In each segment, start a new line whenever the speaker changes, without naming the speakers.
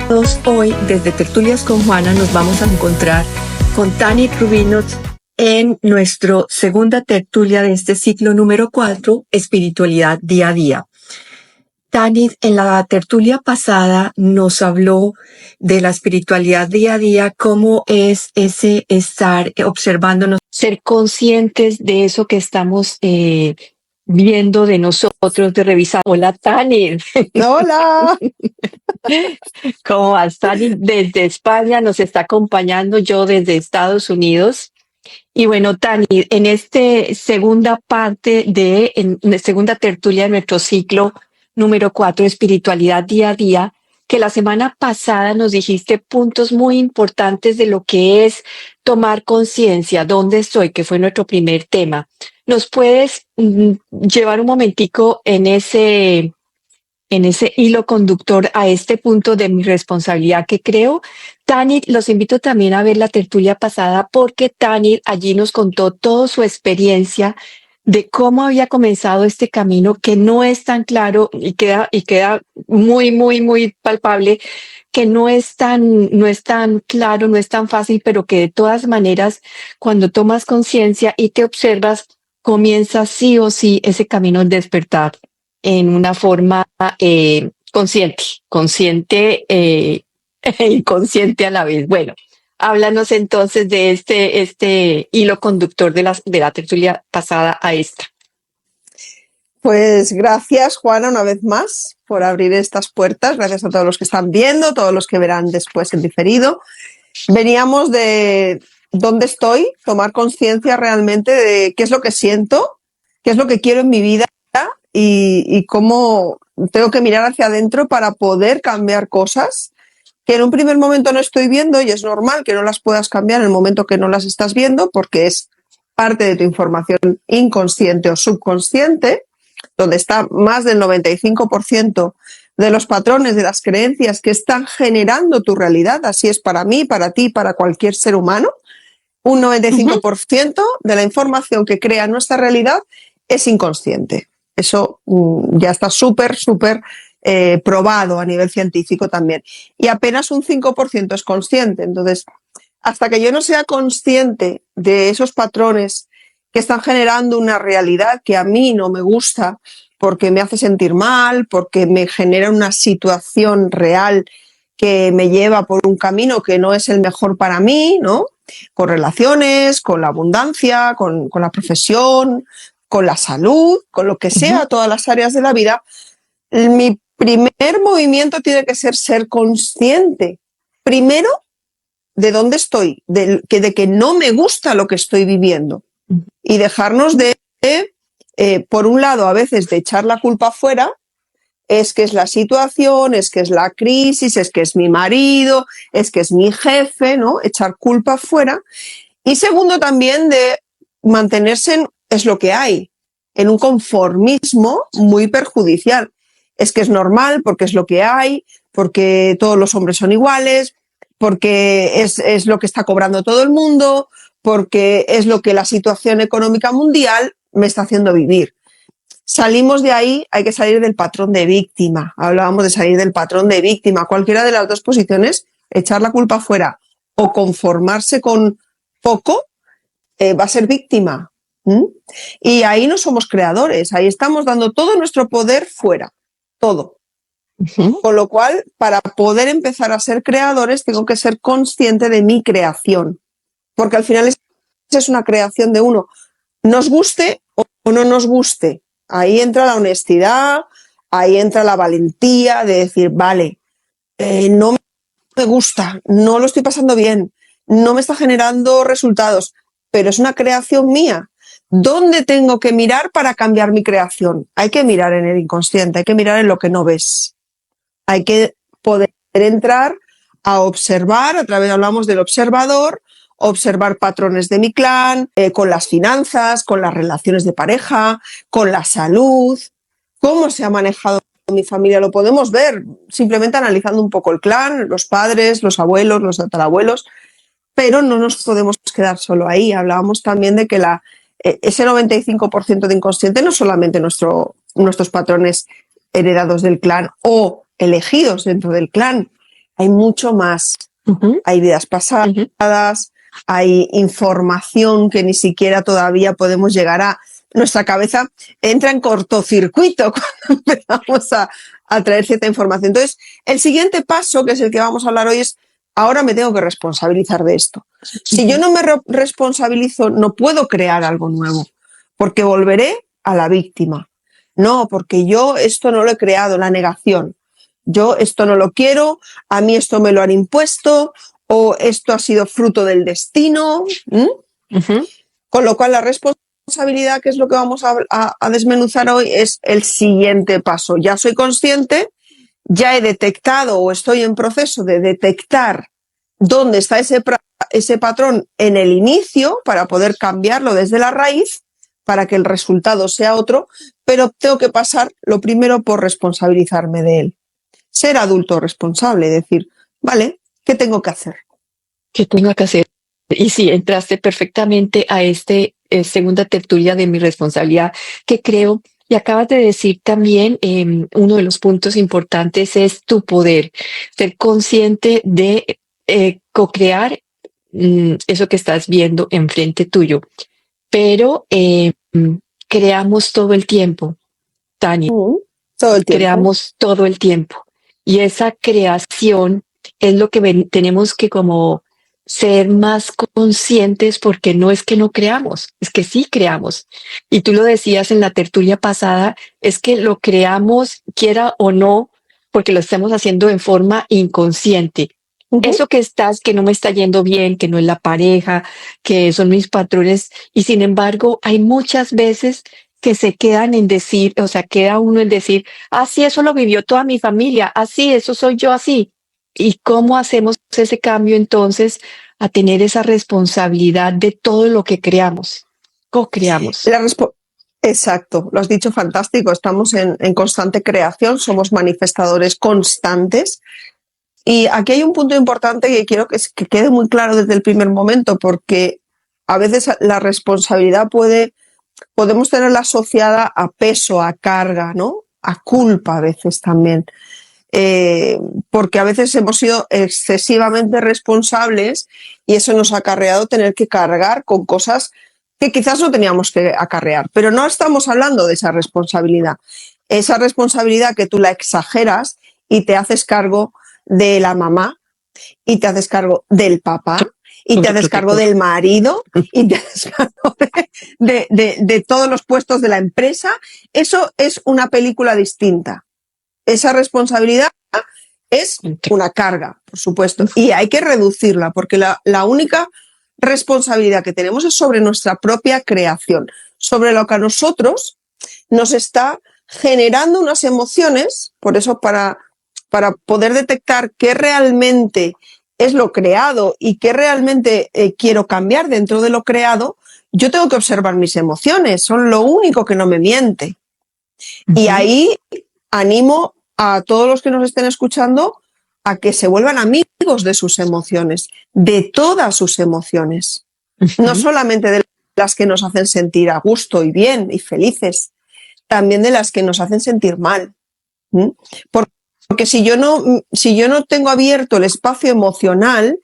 Hoy, desde Tertulias con Juana, nos vamos a encontrar con Tanit Rubinos en nuestra segunda tertulia de este ciclo número 4, Espiritualidad Día a Día. Tanit, en la tertulia pasada nos habló de la espiritualidad día a día, cómo es ese estar observándonos, ser conscientes de eso que estamos viendo de nosotros, de revisar. Hola, Tanit.
Hola.
¿Cómo vas, Tanit? Desde España nos está acompañando, yo desde Estados Unidos. Y bueno, Tanit, en esta segunda parte en la segunda tertulia de nuestro ciclo número 4, Espiritualidad Día a Día, que la semana pasada nos dijiste puntos muy importantes de lo que es tomar conciencia, dónde estoy, que fue nuestro primer tema. ¿Nos puedes llevar un momentico en ese hilo conductor a este punto de mi responsabilidad que creo? Tanit, los invito también a ver la tertulia pasada porque Tanit allí nos contó toda su experiencia de cómo había comenzado este camino que no es tan claro y queda muy, muy, muy palpable, que no es tan claro, no es tan fácil, pero que de todas maneras, cuando tomas conciencia y te observas, comienza sí o sí ese camino de despertar en una forma consciente y consciente a la vez. Bueno, háblanos entonces de este hilo conductor de la tertulia pasada a esta.
Pues gracias, Juana, una vez más por abrir estas puertas. Gracias a todos los que están viendo, todos los que verán después en diferido. Veníamos de dónde estoy, tomar conciencia realmente de qué es lo que siento, qué es lo que quiero en mi vida y cómo tengo que mirar hacia adentro para poder cambiar cosas que en un primer momento no estoy viendo, y es normal que no las puedas cambiar en el momento que no las estás viendo porque es parte de tu información inconsciente o subconsciente, donde está más del 95% de los patrones, de las creencias que están generando tu realidad. Así es para mí, para ti, para cualquier ser humano. Un 95% de la información que crea nuestra realidad es inconsciente. Eso ya está súper probado a nivel científico también. Y apenas un 5% es consciente. Entonces, hasta que yo no sea consciente de esos patrones que están generando una realidad que a mí no me gusta porque me hace sentir mal, porque me genera una situación real que me lleva por un camino que no es el mejor para mí, ¿no? Con relaciones, con la abundancia, con la profesión, con la salud, con lo que sea, todas las áreas de la vida. Mi primer movimiento tiene que ser consciente, primero, de dónde estoy, de que no me gusta lo que estoy viviendo, y dejarnos por un lado, a veces de echar la culpa afuera. Es que es la situación, es que es la crisis, es que es mi marido, es que es mi jefe, ¿no? Echar culpa afuera. Y segundo, también de mantenerse es lo que hay, en un conformismo muy perjudicial. Es que es normal porque es lo que hay, porque todos los hombres son iguales, porque es lo que está cobrando todo el mundo, porque es lo que la situación económica mundial me está haciendo vivir. Salimos de ahí, hay que salir del patrón de víctima. Hablábamos de salir del patrón de víctima. Cualquiera de las dos posiciones, echar la culpa fuera o conformarse con poco, va a ser víctima. Y ahí no somos creadores, ahí estamos dando todo nuestro poder fuera, todo. Con lo cual, para poder empezar a ser creadores, tengo que ser consciente de mi creación. Porque al final es una creación de uno. Nos guste o no nos guste. Ahí entra la honestidad, ahí entra la valentía de decir, vale, no me gusta, no lo estoy pasando bien, no me está generando resultados, pero es una creación mía. ¿Dónde tengo que mirar para cambiar mi creación? Hay que mirar en el inconsciente, hay que mirar en lo que no ves. Hay que poder entrar a observar, hablamos del observador, observar patrones de mi clan, con las finanzas, con las relaciones de pareja, con la salud, cómo se ha manejado mi familia. Lo podemos ver simplemente analizando un poco el clan, los padres, los abuelos, los tatarabuelos, pero no nos podemos quedar solo ahí. Hablábamos también de que ese 95% de inconsciente no solamente nuestros patrones heredados del clan o elegidos dentro del clan, hay mucho más.
Ujú,
Hay vidas pasadas,
ujú.
hay información que ni siquiera todavía podemos llegar a. Nuestra cabeza entra en cortocircuito cuando empezamos a traer cierta información. Entonces, el siguiente paso, que es el que vamos a hablar hoy, es ahora me tengo que responsabilizar de esto. Si yo no me responsabilizo, no puedo crear algo nuevo, porque volveré a la víctima. No, porque yo esto no lo he creado, la negación. Yo esto no lo quiero, a mí esto me lo han impuesto, o esto ha sido fruto del destino.
Ujú.
Con lo cual, la responsabilidad, que es lo que vamos a desmenuzar hoy, es el siguiente paso. Ya soy consciente, ya he detectado o estoy en proceso de detectar dónde está ese patrón en el inicio para poder cambiarlo desde la raíz, para que el resultado sea otro, pero tengo que pasar lo primero por responsabilizarme de él. Ser adulto responsable, decir, vale, ¿qué tengo que hacer?
¿Qué tengo que hacer? Y sí, entraste perfectamente a segunda tertulia de mi responsabilidad, que creo, y acabas de decir también, uno de los puntos importantes es tu poder, ser consciente de co-crear eso que estás viendo enfrente tuyo. Pero creamos todo el tiempo, Tania,
Mm, todo el tiempo.
creamos todo el tiempo. Y esa creación es lo que tenemos que como ser más conscientes, porque no es que no creamos, es que sí creamos. Y tú lo decías en la tertulia pasada, es que lo creamos quiera o no, porque lo estamos haciendo en forma inconsciente. Eso que no me está yendo bien, que no es la pareja, que son mis patrones, y sin embargo hay muchas veces que se quedan en decir, o sea, queda uno en decir, así eso lo vivió toda mi familia, así eso soy yo así. ¿Y cómo hacemos ese cambio entonces a tener esa responsabilidad de todo lo que creamos? Co-creamos.
La Exacto, lo has dicho fantástico. Estamos en constante creación, somos manifestadores constantes. Y aquí hay un punto importante que quiero que quede muy claro desde el primer momento, porque a veces la responsabilidad podemos tenerla asociada a peso, a carga, ¿no? A culpa a veces también. Porque a veces hemos sido excesivamente responsables y eso nos ha acarreado tener que cargar con cosas que quizás no teníamos que acarrear. Pero no estamos hablando de esa responsabilidad. Esa responsabilidad que tú la exageras y te haces cargo de la mamá, y te haces cargo del papá, y te haces cargo del marido, y te haces cargo de todos los puestos de la empresa. Eso es una película distinta. Esa responsabilidad es una carga, por supuesto, y hay que reducirla, porque la única responsabilidad que tenemos es sobre nuestra propia creación, sobre lo que a nosotros nos está generando unas emociones. Por eso, para poder detectar qué realmente es lo creado y qué realmente quiero cambiar dentro de lo creado, yo tengo que observar mis emociones, son lo único que no me miente. Y ahí animo a todos los que nos estén escuchando a que se vuelvan amigos de sus emociones, de todas sus emociones, no solamente de las que nos hacen sentir a gusto y bien y felices, también de las que nos hacen sentir mal. Porque si yo no tengo abierto el espacio emocional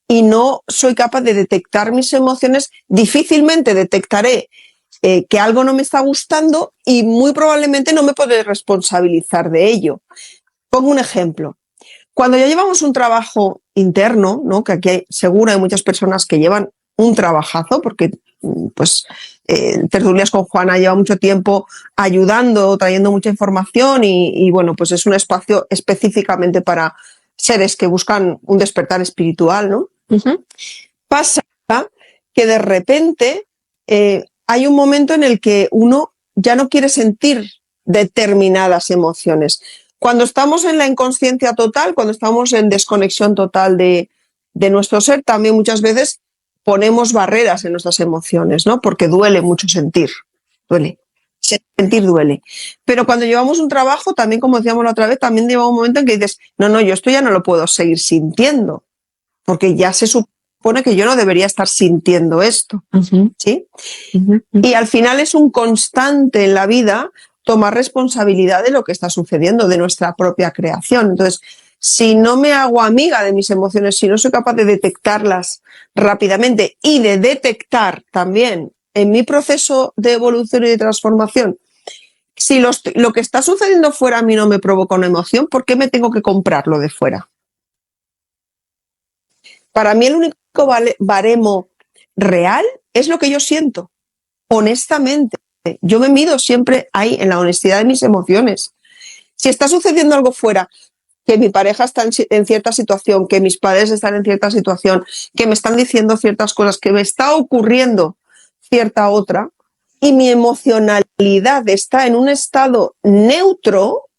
y no soy capaz de detectar mis emociones, difícilmente detectaré que algo no me está gustando y muy probablemente no me podré responsabilizar de ello. Pongo un ejemplo. Cuando ya llevamos un trabajo interno, ¿no? Que aquí seguro hay muchas personas que llevan un trabajazo, porque pues Tertulias con Juana lleva mucho tiempo ayudando, trayendo mucha información y bueno, pues es un espacio específicamente para seres que buscan un despertar espiritual, ¿no? Pasa que de repente hay un momento en el que uno ya no quiere sentir determinadas emociones. Cuando estamos en la inconsciencia total, cuando estamos en desconexión total de nuestro ser, también muchas veces ponemos barreras en nuestras emociones, ¿no? Porque duele mucho sentir, duele. Sentir duele. Pero cuando llevamos un trabajo, también como decíamos la otra vez, también llega un momento en que dices, no, yo esto ya no lo puedo seguir sintiendo, porque ya se supone que yo no debería estar sintiendo esto, ¿sí? Y al final es un constante en la vida tomar responsabilidad de lo que está sucediendo, de nuestra propia creación. Entonces, si no me hago amiga de mis emociones, si no soy capaz de detectarlas rápidamente y de detectar también en mi proceso de evolución y de transformación, si lo que está sucediendo fuera a mí no me provoca una emoción, ¿por qué me tengo que comprar lo de fuera? Para mí el único baremo real es lo que yo siento, honestamente. Yo me mido siempre ahí, en la honestidad de mis emociones. Si está sucediendo algo fuera, que mi pareja está en cierta situación, que mis padres están en cierta situación, que me están diciendo ciertas cosas, que me está ocurriendo cierta otra, y mi emocionalidad está en un estado neutro,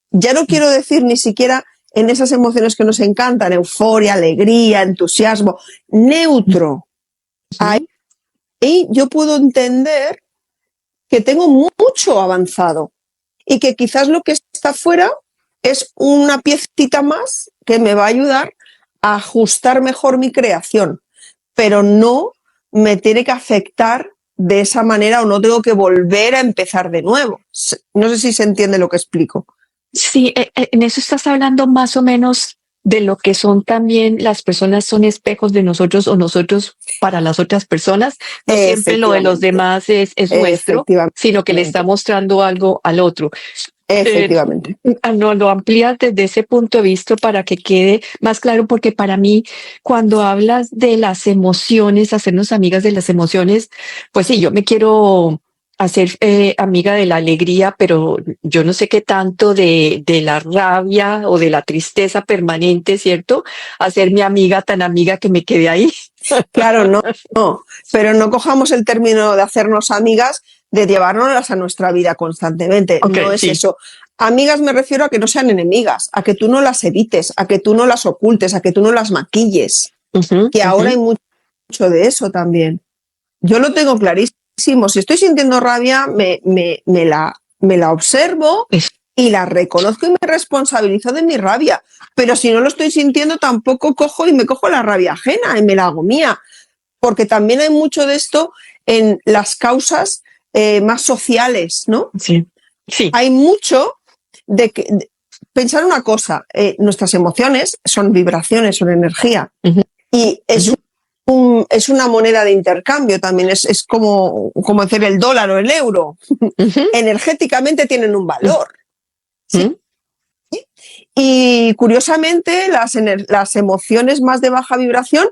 ya no quiero decir ni siquiera en esas emociones que nos encantan, euforia, alegría, entusiasmo, neutro. Ahí yo puedo entender que tengo mucho avanzado y que quizás lo que está fuera es una piecita más que me va a ayudar a ajustar mejor mi creación, pero no me tiene que afectar de esa manera o no tengo que volver a empezar de nuevo. No sé si se entiende lo que explico.
Sí, en eso estás hablando más o menos de lo que son también las personas son espejos de nosotros o nosotros para las otras personas. No siempre lo de los demás es nuestro, sino que le está mostrando algo al otro.
Efectivamente.
No, lo amplías desde ese punto de vista para que quede más claro, porque para mí, cuando hablas de las emociones, hacernos amigas de las emociones, pues sí, yo me quiero hacer amiga de la alegría, pero yo no sé qué tanto de la rabia o de la tristeza permanente, ¿cierto? Hacerme amiga tan amiga que me quede ahí.
Claro, no, pero no cojamos el término de hacernos amigas de llevárnoslas a nuestra vida constantemente.
Okay,
no es
sí.
eso. Amigas me refiero a que no sean enemigas, a que tú no las evites, a que tú no las ocultes, a que tú no las maquilles. Que ahora hay mucho de eso también. Yo lo tengo clarísimo. Si estoy sintiendo rabia, me la observo y la reconozco y me responsabilizo de mi rabia. Pero si no lo estoy sintiendo, tampoco cojo y me cojo la rabia ajena y me la hago mía. Porque también hay mucho de esto en las causas más sociales, ¿no?
Sí, sí.
Hay mucho de que pensar una cosa, nuestras emociones son vibraciones, son energía. Y es una moneda de intercambio también, es como decir el dólar o el euro. Energéticamente tienen un valor. ¿Sí? Y curiosamente las emociones más de baja vibración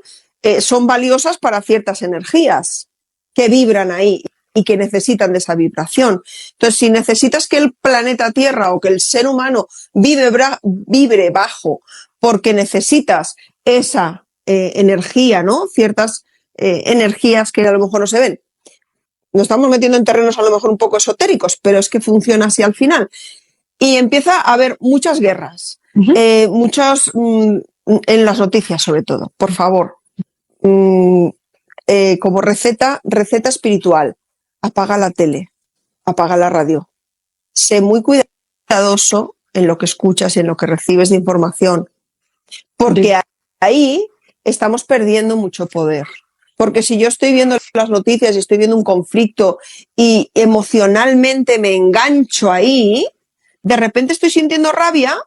son valiosas para ciertas energías que vibran ahí y que necesitan de esa vibración. Entonces, si necesitas que el planeta Tierra o que el ser humano vibre bajo porque necesitas esa energía, ¿no? Ciertas energías que a lo mejor no se ven. Nos estamos metiendo en terrenos a lo mejor un poco esotéricos, pero es que funciona así al final. Y empieza a haber muchas guerras, muchos en las noticias sobre todo, por favor. Como receta espiritual, apaga la tele, apaga la radio. Sé muy cuidadoso en lo que escuchas y en lo que recibes de información, porque ahí estamos perdiendo mucho poder. Porque si yo estoy viendo las noticias y estoy viendo un conflicto y emocionalmente me engancho ahí, de repente estoy sintiendo rabia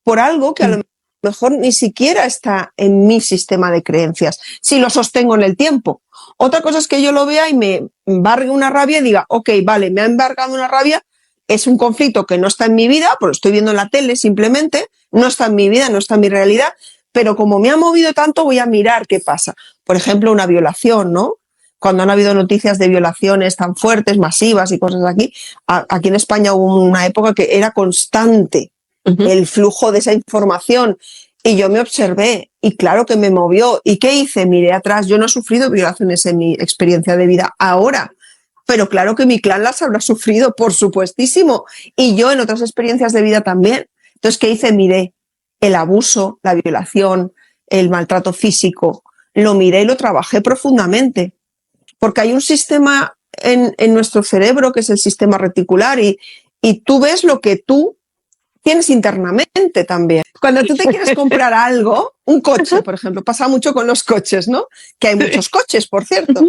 por algo que a lo mejor ni siquiera está en mi sistema de creencias, si lo sostengo en el tiempo. Otra cosa es que yo lo vea y me embargue una rabia y diga, ok, vale, me ha embargado una rabia, es un conflicto que no está en mi vida, porque lo estoy viendo en la tele simplemente, no está en mi vida, no está en mi realidad, pero como me ha movido tanto voy a mirar qué pasa. Por ejemplo, una violación, ¿no? Cuando han habido noticias de violaciones tan fuertes, masivas y cosas aquí, aquí en España hubo una época que era constante el flujo de esa información y yo me observé y claro que me movió. ¿Y qué hice? Miré atrás. Yo no he sufrido violaciones en mi experiencia de vida ahora, pero claro que mi clan las habrá sufrido, por supuestísimo, y yo en otras experiencias de vida también. Entonces, ¿qué hice? Miré el abuso, la violación, el maltrato físico, lo miré y lo trabajé profundamente, porque hay un sistema en nuestro cerebro que es el sistema reticular y tú ves lo que tú tienes internamente también. Cuando tú te quieres comprar algo, un coche, por ejemplo, pasa mucho con los coches, ¿no? Que hay muchos coches, por cierto.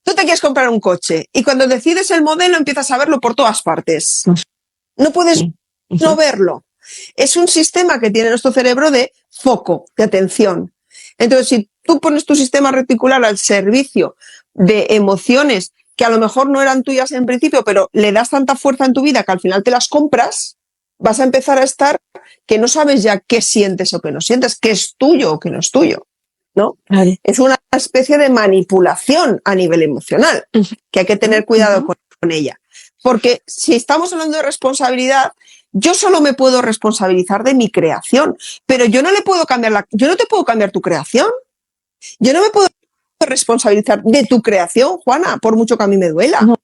Tú te quieres comprar un coche y cuando decides el modelo empiezas a verlo por todas partes. No puedes no verlo. Es un sistema que tiene nuestro cerebro de foco, de atención. Entonces, si tú pones tu sistema reticular al servicio de emociones que a lo mejor no eran tuyas en principio, pero le das tanta fuerza en tu vida que al final te las compras, vas a empezar a estar que no sabes ya qué sientes o qué no sientes, qué es tuyo o qué no es tuyo, ¿no?
Vale.
Es una especie de manipulación a nivel emocional, que hay que tener cuidado con ella. Porque si estamos hablando de responsabilidad, yo solo me puedo responsabilizar de mi creación, pero yo no le puedo cambiar yo no te puedo cambiar tu creación. Yo no me puedo responsabilizar de tu creación, Juana, por mucho que a mí me duela,
No.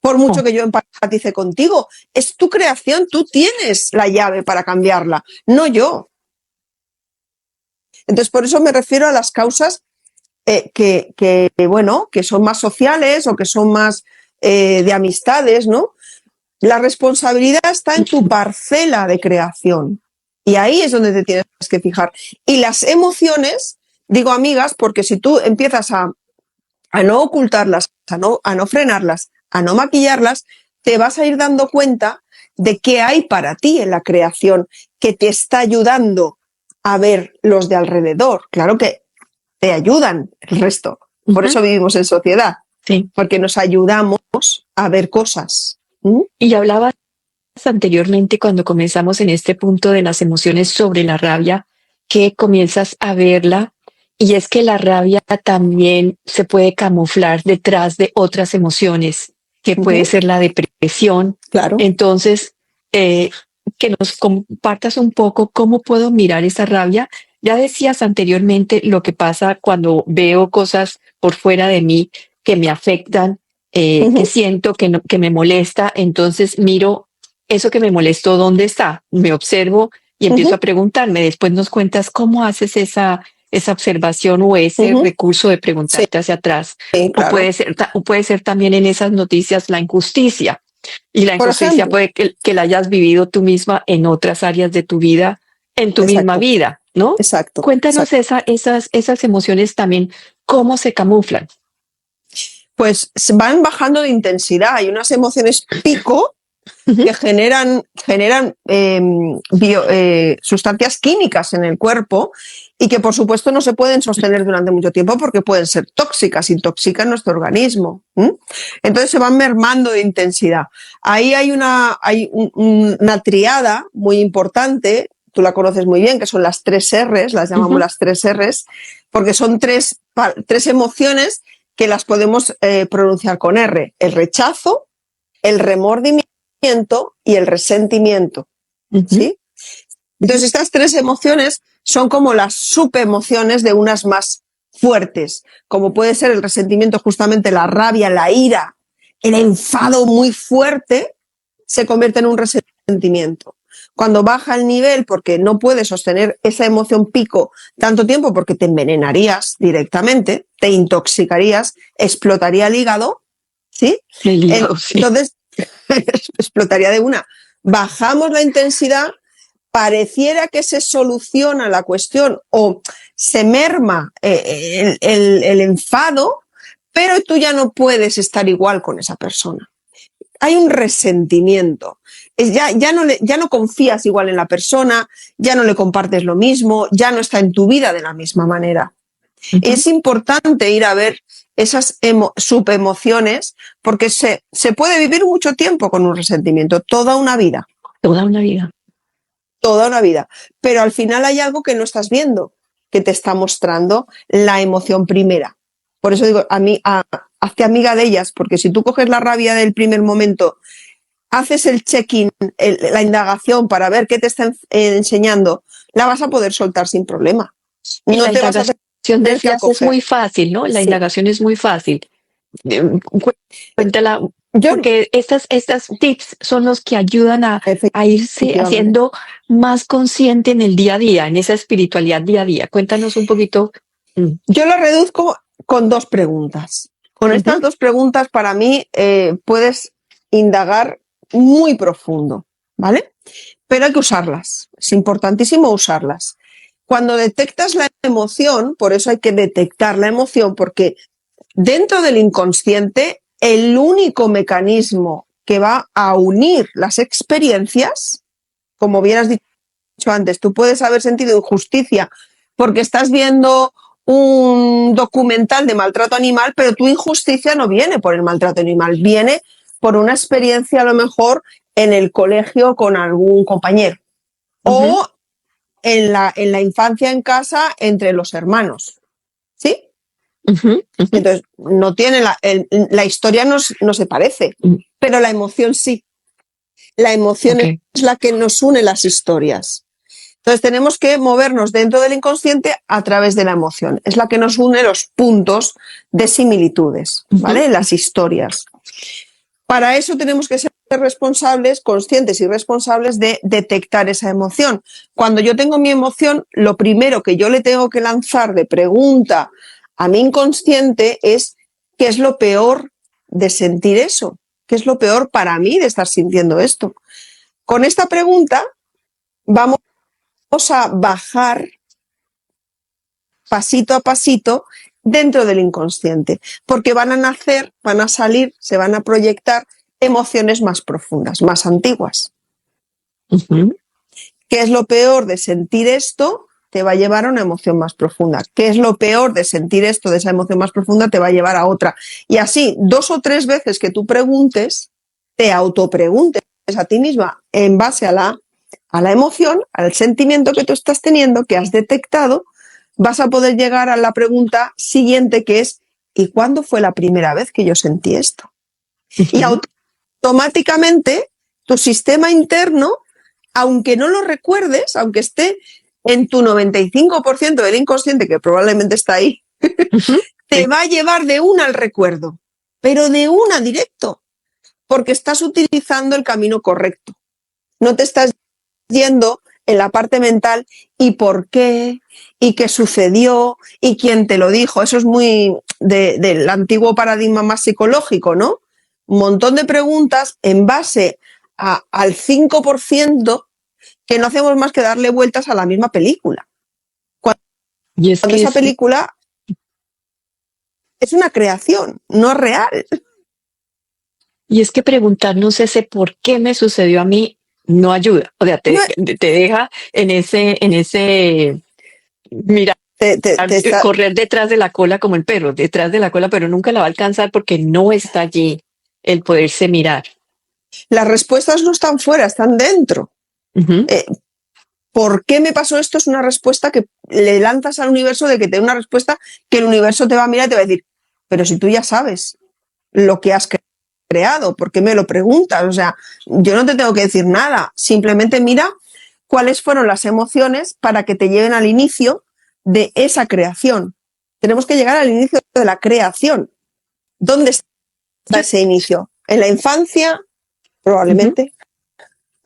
por mucho que yo empatice contigo. Es tu creación, tú tienes la llave para cambiarla, no yo. Entonces, por eso me refiero a las causas bueno, que son más sociales o que son más de amistades, ¿no? La responsabilidad está en tu parcela de creación. Y ahí es donde te tienes que fijar. Y las emociones, digo amigas, porque si tú empiezas a no ocultarlas, a no frenarlas, a no maquillarlas, te vas a ir dando cuenta de qué hay para ti en la creación que te está ayudando a ver los de alrededor. Claro que te ayudan el resto. Por eso vivimos en sociedad.
Sí.
Porque nos ayudamos a ver cosas.
Y hablabas anteriormente cuando comenzamos en este punto de las emociones sobre la rabia, que comienzas a verla, y es que la rabia también se puede camuflar detrás de otras emociones, que puede ser la depresión.
Claro.
Entonces, que nos compartas un poco cómo puedo mirar esa rabia. Ya decías anteriormente lo que pasa cuando veo cosas por fuera de mí que me afectan, que siento que me molesta, entonces miro eso que me molestó, ¿dónde está? Me observo y empiezo a preguntarme. Después nos cuentas cómo haces esa observación o ese recurso de preguntarte hacia atrás.
Sí, claro.
O puede ser también en esas noticias la injusticia. Y la
Por
injusticia
ejemplo.
puede que la hayas vivido tú misma en otras áreas de tu vida, en tu misma vida, ¿no?
Exacto.
Cuéntanos esas emociones también, cómo se camuflan.
Pues van bajando de intensidad. Hay unas emociones pico que generan sustancias químicas en el cuerpo y que por supuesto no se pueden sostener durante mucho tiempo porque pueden ser tóxicas, intoxican nuestro organismo. Entonces se van mermando de intensidad. Ahí hay una triada muy importante, tú la conoces muy bien, que son las 3 R's, las llamamos las 3 R's, porque son tres emociones que las podemos pronunciar con R: el rechazo, el remordimiento y el resentimiento. ¿Sí? Entonces, estas 3 emociones son como las subemociones de unas más fuertes, como puede ser el resentimiento, justamente la rabia, la ira, el enfado muy fuerte, se convierte en un resentimiento. Cuando baja el nivel, porque no puedes sostener esa emoción pico tanto tiempo, porque te envenenarías directamente, te intoxicarías, explotaría el hígado, ¿sí?
El hígado, sí.
Entonces, explotaría de una. Bajamos la intensidad, pareciera que se soluciona la cuestión o se merma el enfado, pero tú ya no puedes estar igual con esa persona. Hay un resentimiento. Ya no confías igual en la persona, ya no le compartes lo mismo, ya no está en tu vida de la misma manera. Es importante ir a ver esas subemociones porque se puede vivir mucho tiempo con un resentimiento, toda una vida.
Toda una vida.
Toda una vida. Pero al final hay algo que no estás viendo, que te está mostrando la emoción primera. Por eso digo, hazte amiga de ellas, porque si tú coges la rabia del primer momento, haces el check-in, la indagación para ver qué te está enseñando, la vas a poder soltar sin problema.
Y no te vas a decías, es muy fácil, ¿no? La indagación es muy fácil. Cuéntala, porque estas tips son los que ayudan a irse haciendo más consciente en el día a día, en esa espiritualidad día a día. Cuéntanos un poquito.
Yo lo reduzco con 2 preguntas. Con estas 2 preguntas, para mí, puedes indagar muy profundo, ¿vale? Pero hay que usarlas. Es importantísimo usarlas. Cuando detectas la emoción, por eso hay que detectar la emoción, porque dentro del inconsciente, el único mecanismo que va a unir las experiencias, como bien has dicho dicho antes, tú puedes haber sentido injusticia porque estás viendo un documental de maltrato animal, pero tu injusticia no viene por el maltrato animal, viene por una experiencia a lo mejor en el colegio con algún compañero o en la infancia en casa entre los hermanos, ¿sí? Entonces, no tiene la historia no se parece, pero la emoción sí. La emoción es la que nos une las historias. Entonces tenemos que movernos dentro del inconsciente a través de la emoción. Es la que nos une los puntos de similitudes, ¿vale? Las historias. Para eso tenemos que ser responsables, conscientes y responsables de detectar esa emoción. Cuando yo tengo mi emoción, lo primero que yo le tengo que lanzar de pregunta a mi inconsciente es ¿qué es lo peor de sentir eso? ¿Qué es lo peor para mí de estar sintiendo esto? Con esta pregunta vamos a bajar pasito a pasito dentro del inconsciente, porque van a nacer, van a salir, se van a proyectar emociones más profundas, más antiguas. ¿Qué es lo peor de sentir esto? Te va a llevar a una emoción más profunda. ¿Qué es lo peor de sentir esto, de esa emoción más profunda? Te va a llevar a otra. Y así, 2 o 3 veces que tú preguntes, te autopreguntes a ti misma en base a la emoción, al sentimiento que tú estás teniendo, que has detectado, vas a poder llegar a la pregunta siguiente, que es ¿y cuándo fue la primera vez que yo sentí esto? Y automáticamente tu sistema interno, aunque no lo recuerdes, aunque esté en tu 95% del inconsciente, que probablemente está ahí, te va a llevar de una al recuerdo, pero de una directo, porque estás utilizando el camino correcto. No te estás yendo en la parte mental y por qué, y qué sucedió, y quién te lo dijo. Eso es muy del antiguo paradigma más psicológico, ¿no? Un montón de preguntas en base al 5% que no hacemos más que darle vueltas a la misma película. Cuando esa película es una creación, no es real.
Y es que preguntarnos ese por qué me sucedió a mí no ayuda. O sea, te deja en ese mira, correr detrás de la cola como el perro, detrás de la cola, pero nunca la va a alcanzar porque no está allí el poderse mirar.
Las respuestas no están fuera, están dentro. ¿Por qué me pasó esto? Es una respuesta que le lanzas al universo, de que te dé una respuesta que el universo te va a mirar y te va a decir, pero si tú ya sabes lo que has creado, ¿por qué me lo preguntas? O sea, yo no te tengo que decir nada, simplemente mira cuáles fueron las emociones para que te lleven al inicio de esa creación. Tenemos que llegar al inicio de la creación. ¿Dónde está ese inicio? ¿En la infancia? Probablemente.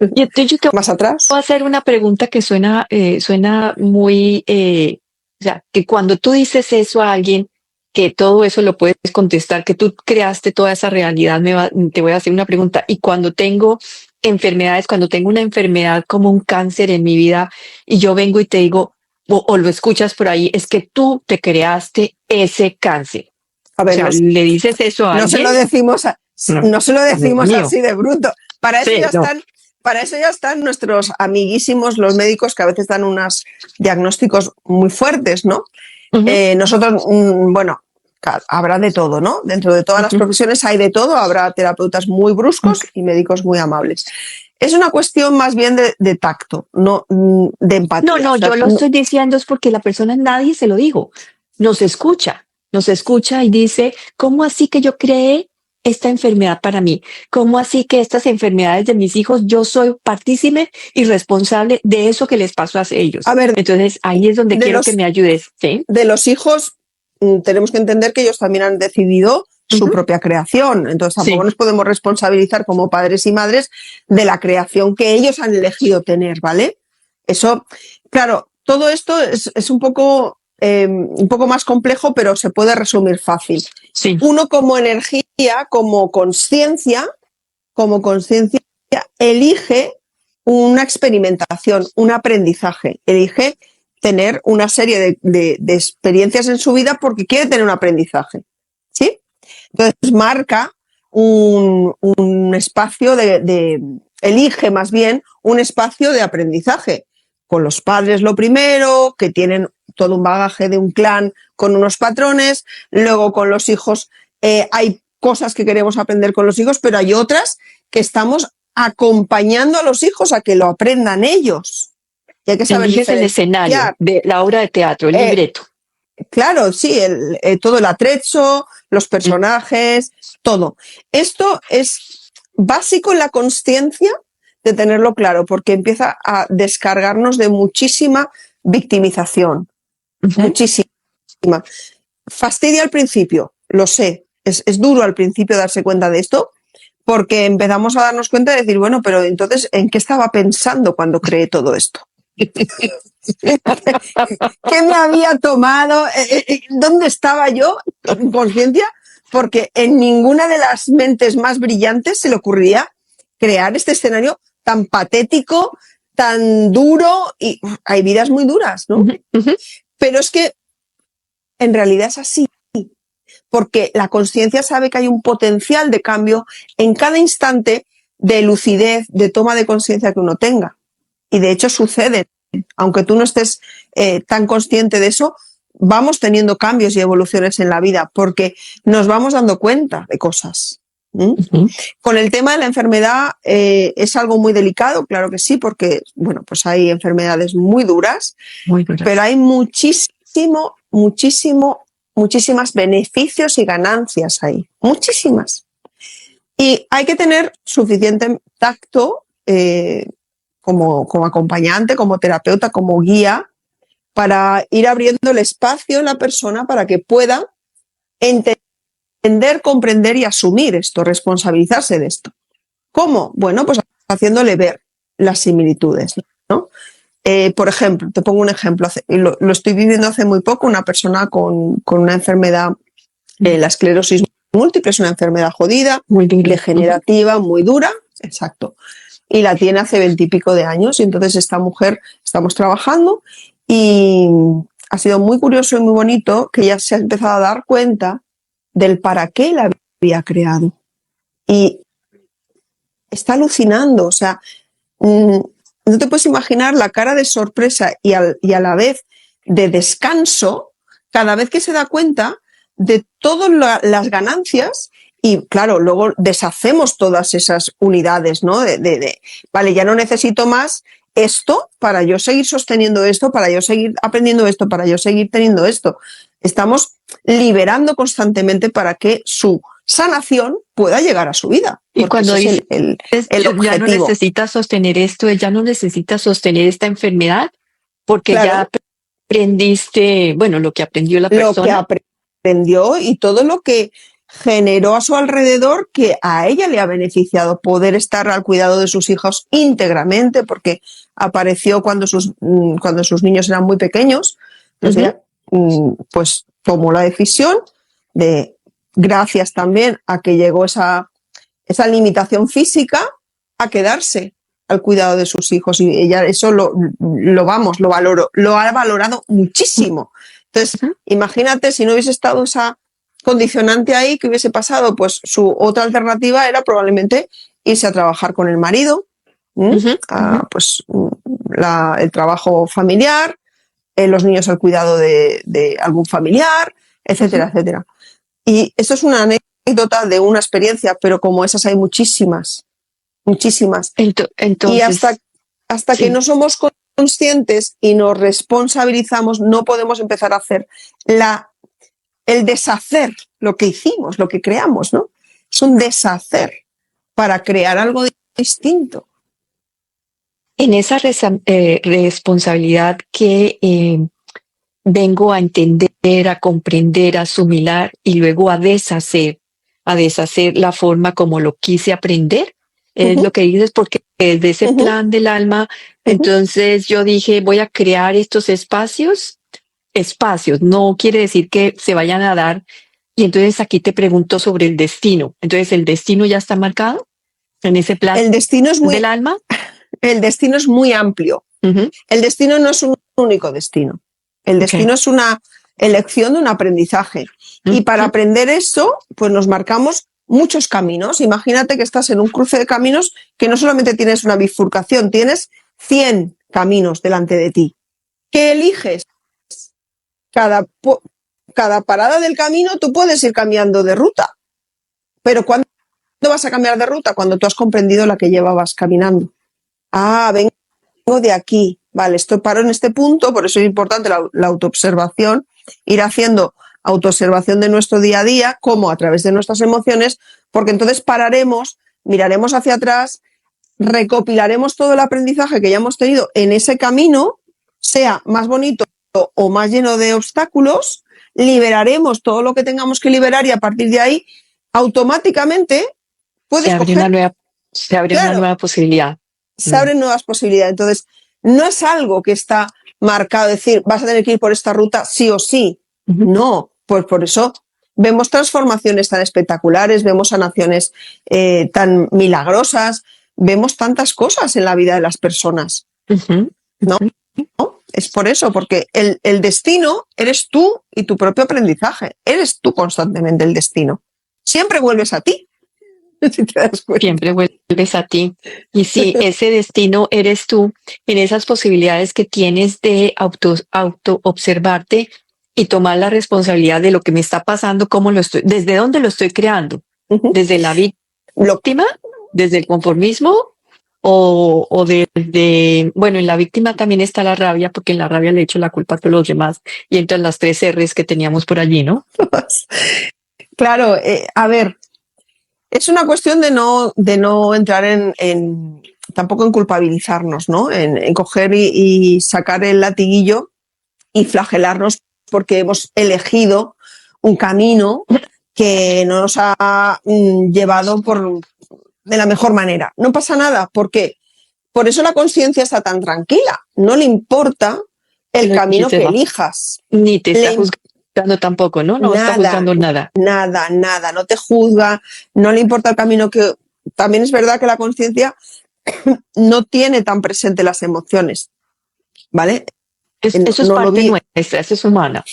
Y entonces yo te
más atrás.
voy a hacer una pregunta que suena muy, o sea, que cuando tú dices eso a alguien, que todo eso lo puedes contestar, que tú creaste toda esa realidad, te voy a hacer una pregunta. Y cuando tengo enfermedades, cuando tengo una enfermedad como un cáncer en mi vida y yo vengo y te digo, o lo escuchas por ahí, es que tú te creaste ese cáncer.
A ver,
o sea, le dices eso a alguien.
No se lo decimos así de bruto. Para eso
Sí,
Para eso ya están nuestros amiguísimos, los médicos, que a veces dan unos diagnósticos muy fuertes, ¿no? Nosotros, bueno, habrá de todo, ¿no? Dentro de todas las profesiones hay de todo, habrá terapeutas muy bruscos y médicos muy amables. Es una cuestión más bien de tacto, no de empatía.
No,
o sea,
yo lo estoy diciendo es porque la persona, nadie se lo digo, nos escucha y dice, ¿cómo así que yo creé esta enfermedad para mí? ¿Cómo así que estas enfermedades de mis hijos, yo soy partícipe y responsable de eso que les pasó a ellos?
A ver,
entonces ahí es donde quiero que me ayudes. ¿Sí?
De los hijos tenemos que entender que ellos también han decidido su propia creación, entonces tampoco nos podemos responsabilizar como padres y madres de la creación que ellos han elegido tener, ¿vale? Eso, claro, todo esto es un poco más complejo, pero se puede resumir fácil.
Sí.
Uno como energía, como conciencia, elige una experimentación, un aprendizaje, elige tener una serie de experiencias en su vida porque quiere tener un aprendizaje, ¿sí? Entonces marca un espacio elige más bien un espacio de aprendizaje, con los padres lo primero, que tienen todo un bagaje de un clan con unos patrones, luego con los hijos hay cosas que queremos aprender con los hijos, pero hay otras que estamos acompañando a los hijos a que lo aprendan ellos. Y hay que saber
Eliges el escenario de la obra de teatro, el libreto.
Claro, sí, todo el atrecho, los personajes, todo. Esto es básico en la consciencia de tenerlo claro, porque empieza a descargarnos de muchísima victimización. Muchísima. Fastidia al principio, lo sé. Es duro al principio darse cuenta de esto, porque empezamos a darnos cuenta de decir, bueno, pero entonces, ¿en qué estaba pensando cuando creé todo esto? ¿Qué me había tomado? ¿Dónde estaba yo en conciencia? Porque en ninguna de las mentes más brillantes se le ocurría crear este escenario tan patético, tan duro, y hay vidas muy duras, ¿no? Pero es que en realidad es así, porque la consciencia sabe que hay un potencial de cambio en cada instante de lucidez, de toma de conciencia que uno tenga. Y de hecho sucede, aunque tú no estés tan consciente de eso, vamos teniendo cambios y evoluciones en la vida porque nos vamos dando cuenta de cosas. Con el tema de la enfermedad es algo muy delicado, claro que sí, porque bueno, pues hay enfermedades muy duras, pero hay muchísimas beneficios y ganancias ahí, muchísimas. Y hay que tener suficiente tacto como acompañante, como terapeuta, como guía, para ir abriendo el espacio en la persona para que pueda entender, comprender y asumir esto, responsabilizarse de esto. ¿Cómo? Bueno, pues haciéndole ver las similitudes, ¿no? Por ejemplo, te pongo un ejemplo, lo estoy viviendo hace muy poco, una persona con una enfermedad, la esclerosis múltiple, es una enfermedad jodida, muy degenerativa, muy dura, exacto, y la tiene hace 20 y pico de años, y entonces esta mujer, estamos trabajando, y ha sido muy curioso y muy bonito que ella se ha empezado a dar cuenta del para qué la había creado, y está alucinando, o sea, no te puedes imaginar la cara de sorpresa y a la vez de descanso cada vez que se da cuenta de todas las ganancias y, claro, luego deshacemos todas esas unidades, ¿no? Vale, ya no necesito más esto para yo seguir sosteniendo esto, para yo seguir aprendiendo esto, para yo seguir teniendo esto. Estamos liberando constantemente para que su sanación pueda llegar a su vida.
Y cuando dices, el objetivo. Ya no necesitas sostener esto, ya no necesitas sostener esta enfermedad, porque claro, ya aprendiste, bueno, lo que aprendió la persona.
Lo que aprendió y todo lo que generó a su alrededor que a ella le ha beneficiado poder estar al cuidado de sus hijos íntegramente, porque apareció cuando sus niños eran muy pequeños. Entonces ella, pues tomó la decisión de, gracias también a que llegó esa limitación física, a quedarse al cuidado de sus hijos, y ella eso lo ha valorado muchísimo. Entonces, imagínate si no hubiese estado esa condicionante ahí, que hubiese pasado, pues su otra alternativa era probablemente irse a trabajar con el marido, pues el trabajo familiar, los niños al cuidado de algún familiar, etcétera, etcétera. Y esto es una anécdota de una experiencia, pero como esas hay muchísimas. Entonces, y hasta que no somos conscientes y nos responsabilizamos, no podemos empezar a hacer el deshacer lo que hicimos, lo que creamos, ¿no? Es un deshacer para crear algo distinto.
En esa responsabilidad que vengo a entender, a comprender, a asimilar y luego a deshacer la forma como lo quise aprender, es lo que dices, porque desde ese plan del alma, entonces yo dije, voy a crear estos espacios, no quiere decir que se vayan a dar, y entonces aquí te pregunto sobre el destino. Entonces, ¿el destino ya está marcado en ese plan del alma?
El destino es muy amplio. El destino no es un único destino. El destino es una elección de un aprendizaje. Y para aprender eso, pues nos marcamos muchos caminos. Imagínate que estás en un cruce de caminos que no solamente tienes una bifurcación, tienes 100 caminos delante de ti. ¿Qué eliges? Cada parada del camino tú puedes ir cambiando de ruta, pero ¿cuándo vas a cambiar de ruta? Cuando tú has comprendido la que llevabas caminando. Ah, vengo de aquí, vale, esto paro en este punto, por eso es importante la autoobservación, ir haciendo autoobservación de nuestro día a día, como a través de nuestras emociones, porque entonces pararemos, miraremos hacia atrás, recopilaremos todo el aprendizaje que ya hemos tenido en ese camino, sea más bonito o más lleno de obstáculos, liberaremos todo lo que tengamos que liberar y a partir de ahí, automáticamente, puedes
se abre una nueva posibilidad.
Se abren nuevas posibilidades. Entonces, no es algo que está marcado, decir, vas a tener que ir por esta ruta sí o sí. No, pues por eso vemos transformaciones tan espectaculares, vemos sanaciones tan milagrosas, vemos tantas cosas en la vida de las personas. ¿No? ¿No? Es por eso, porque el destino eres tú y tu propio aprendizaje. Eres tú constantemente el destino. Siempre vuelves a ti. Si te das cuenta.
Siempre vuelves a ti. Y si ese destino eres tú, en esas posibilidades que tienes de auto observarte y tomar la responsabilidad de lo que me está pasando, cómo lo estoy, desde dónde lo estoy creando, desde la víctima, desde el conformismo o bueno, en la víctima también está la rabia, porque en la rabia le echo la culpa a todos los demás y entran las 3 R's que teníamos por allí, ¿no?
Claro, a ver, es una cuestión de no entrar tampoco en culpabilizarnos, ¿no? En coger y sacar el latiguillo y flagelarnos porque hemos elegido un camino que no nos ha llevado de la mejor manera. No pasa nada, porque por eso la conciencia está tan tranquila. No le importa el camino que elijas.
Ni te está juzgando tampoco, ¿no? No está juzgando nada.
Nada. No te juzga, no le importa el camino que... También es verdad que la conciencia no tiene tan presente las emociones, ¿vale?
Eso es parte nuestra, eso es humana.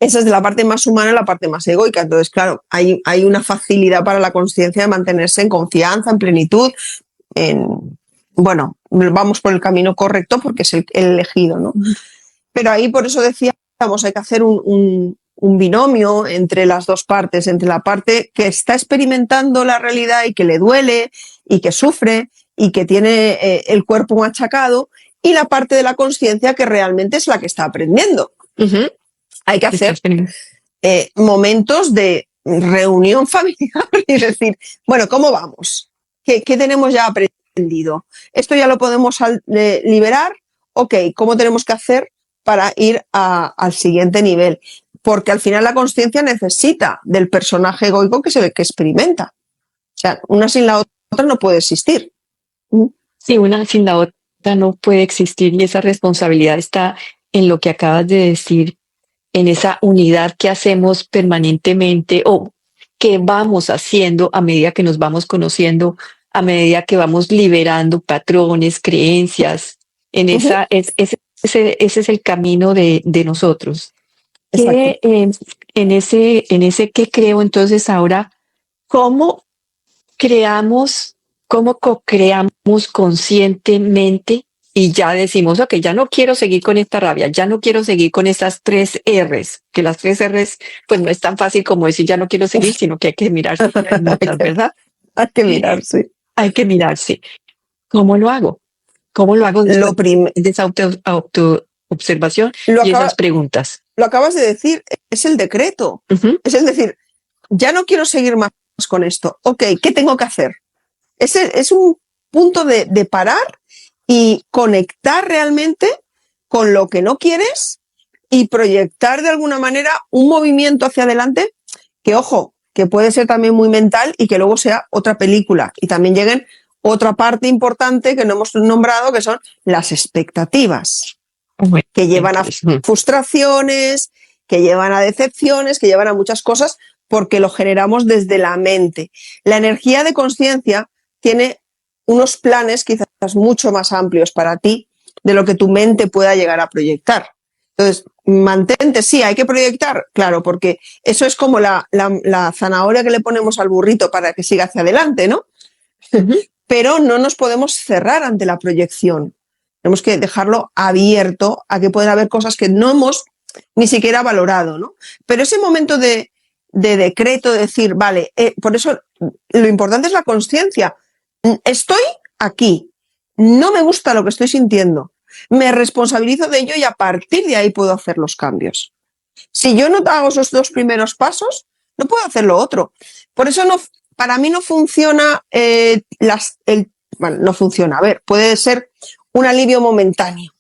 Esa es de la parte más humana, la parte más egoica. Entonces, claro, hay una facilidad para la conciencia de mantenerse en confianza, en plenitud, bueno, vamos por el camino correcto porque es el elegido, ¿no? Pero ahí por eso decíamos, hay que hacer un binomio entre las dos partes, entre la parte que está experimentando la realidad y que le duele y que sufre y que tiene el cuerpo machacado, y la parte de la conciencia que realmente es la que está aprendiendo. Hay que hacer momentos de reunión familiar y decir, bueno, ¿cómo vamos? ¿Qué tenemos ya aprendido? ¿Esto ya lo podemos liberar? Ok, ¿cómo tenemos que hacer para ir al siguiente nivel? Porque al final la conciencia necesita del personaje egoico que es el que experimenta. O sea, una sin la otra no puede existir.
Sí, una sin la otra no puede existir, y esa responsabilidad está en lo que acabas de decir, en esa unidad que hacemos permanentemente o que vamos haciendo a medida que nos vamos conociendo, a medida que vamos liberando patrones, creencias. Ese es el camino de nosotros. En ese que creo, entonces ahora, ¿cómo co-creamos conscientemente y ya decimos, ok, ya no quiero seguir con esta rabia, ya no quiero seguir con esas 3 R's, que las 3 R's pues no es tan fácil como decir ya no quiero seguir, sino que hay que mirarse, ¿verdad?
Hay que mirarse.
Hay que mirarse. ¿Cómo lo hago? ¿Cómo lo hago de esa autoobservación y esas preguntas?
Lo acabas de decir, es el decreto. Es decir, ya no quiero seguir más con esto. Ok, ¿qué tengo que hacer? Es un punto de parar y conectar realmente con lo que no quieres y proyectar de alguna manera un movimiento hacia adelante que, ojo, que puede ser también muy mental y que luego sea otra película y también lleguen otra parte importante que no hemos nombrado, que son las expectativas, que llevan a frustraciones, que llevan a decepciones, que llevan a muchas cosas porque lo generamos desde la mente. La energía de conciencia tiene unos planes quizás mucho más amplios para ti de lo que tu mente pueda llegar a proyectar. Entonces, mantente, sí, hay que proyectar, claro, porque eso es como la zanahoria que le ponemos al burrito para que siga hacia adelante, ¿no? Pero no nos podemos cerrar ante la proyección. Tenemos que dejarlo abierto a que pueden haber cosas que no hemos ni siquiera valorado, ¿no? Pero ese momento de decreto, de decir, vale, por eso lo importante es la consciencia. Estoy aquí, no me gusta lo que estoy sintiendo, me responsabilizo de ello y a partir de ahí puedo hacer los cambios. Si yo no hago esos dos primeros pasos, no puedo hacer lo otro. Por eso no, para mí no funciona, bueno, no funciona, a ver, puede ser un alivio momentáneo.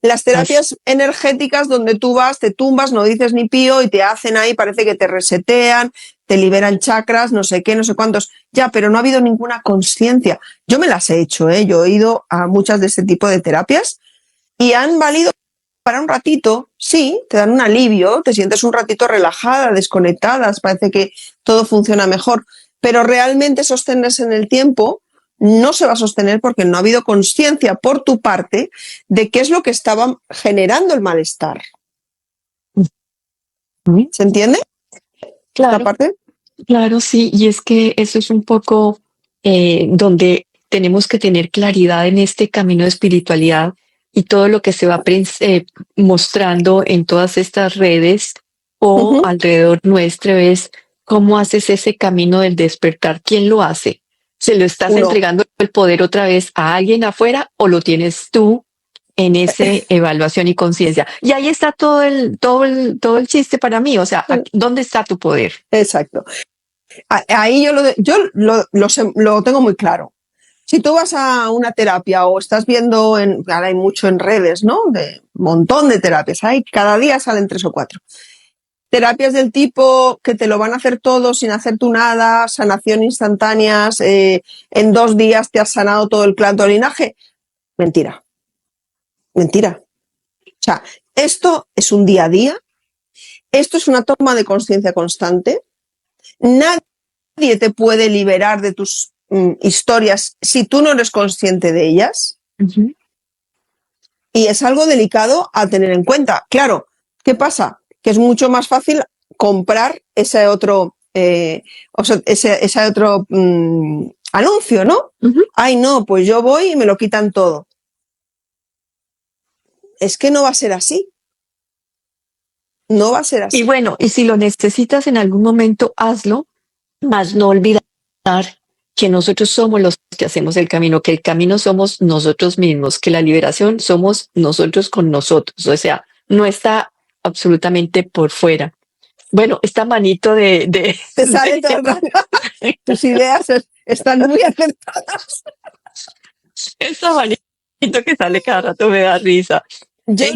Las terapias energéticas donde tú vas, te tumbas, no dices ni pío y te hacen ahí, parece que te resetean, te liberan chakras, no sé qué, no sé cuántos. Ya, pero no ha habido ninguna conciencia. Yo me las he hecho, yo he ido a muchas de este tipo de terapias y han valido para un ratito, sí, te dan un alivio, te sientes un ratito relajada, desconectada, parece que todo funciona mejor, pero realmente sostenerse en el tiempo no se va a sostener porque no ha habido conciencia por tu parte de qué es lo que estaba generando el malestar. ¿Se entiende?
Claro,
¿Esta parte?
claro, sí, y es que eso es un poco donde tenemos que tener claridad en este camino de espiritualidad y todo lo que se va mostrando en todas estas redes o alrededor nuestro es cómo haces ese camino del despertar. ¿Quién lo hace? ¿Se lo estás entregando el poder otra vez a alguien afuera o lo tienes tú en esa evaluación y conciencia? Y ahí está todo el chiste para mí. O sea, ¿dónde está tu poder?
Exacto. Ahí yo lo tengo muy claro. Si tú vas a una terapia o estás viendo, ahora hay mucho en redes, ¿no? De montón de terapias, cada día salen 3 o 4. Terapias del tipo que te lo van a hacer todo sin hacer tú nada, sanación instantáneas, en 2 días te has sanado todo el clan de linaje. Mentira. Mentira. O sea, esto es un día a día, esto es una toma de conciencia constante. Nadie te puede liberar de tus historias si tú no eres consciente de ellas. Y es algo delicado a tener en cuenta. Claro, ¿qué pasa? Que es mucho más fácil comprar ese otro, ese otro anuncio, ¿no? Ay, no, pues yo voy y me lo quitan todo. Es que no va a ser así. No va a ser así.
Y bueno, y si lo necesitas en algún momento, hazlo, mas no olvidar que nosotros somos los que hacemos el camino, que el camino somos nosotros mismos, que la liberación somos nosotros con nosotros. O sea, no está absolutamente por fuera. Bueno, esta manito
Te sale todo el rato. Tus ideas están muy acertadas.
Esta manito que sale cada rato me da risa.
Yo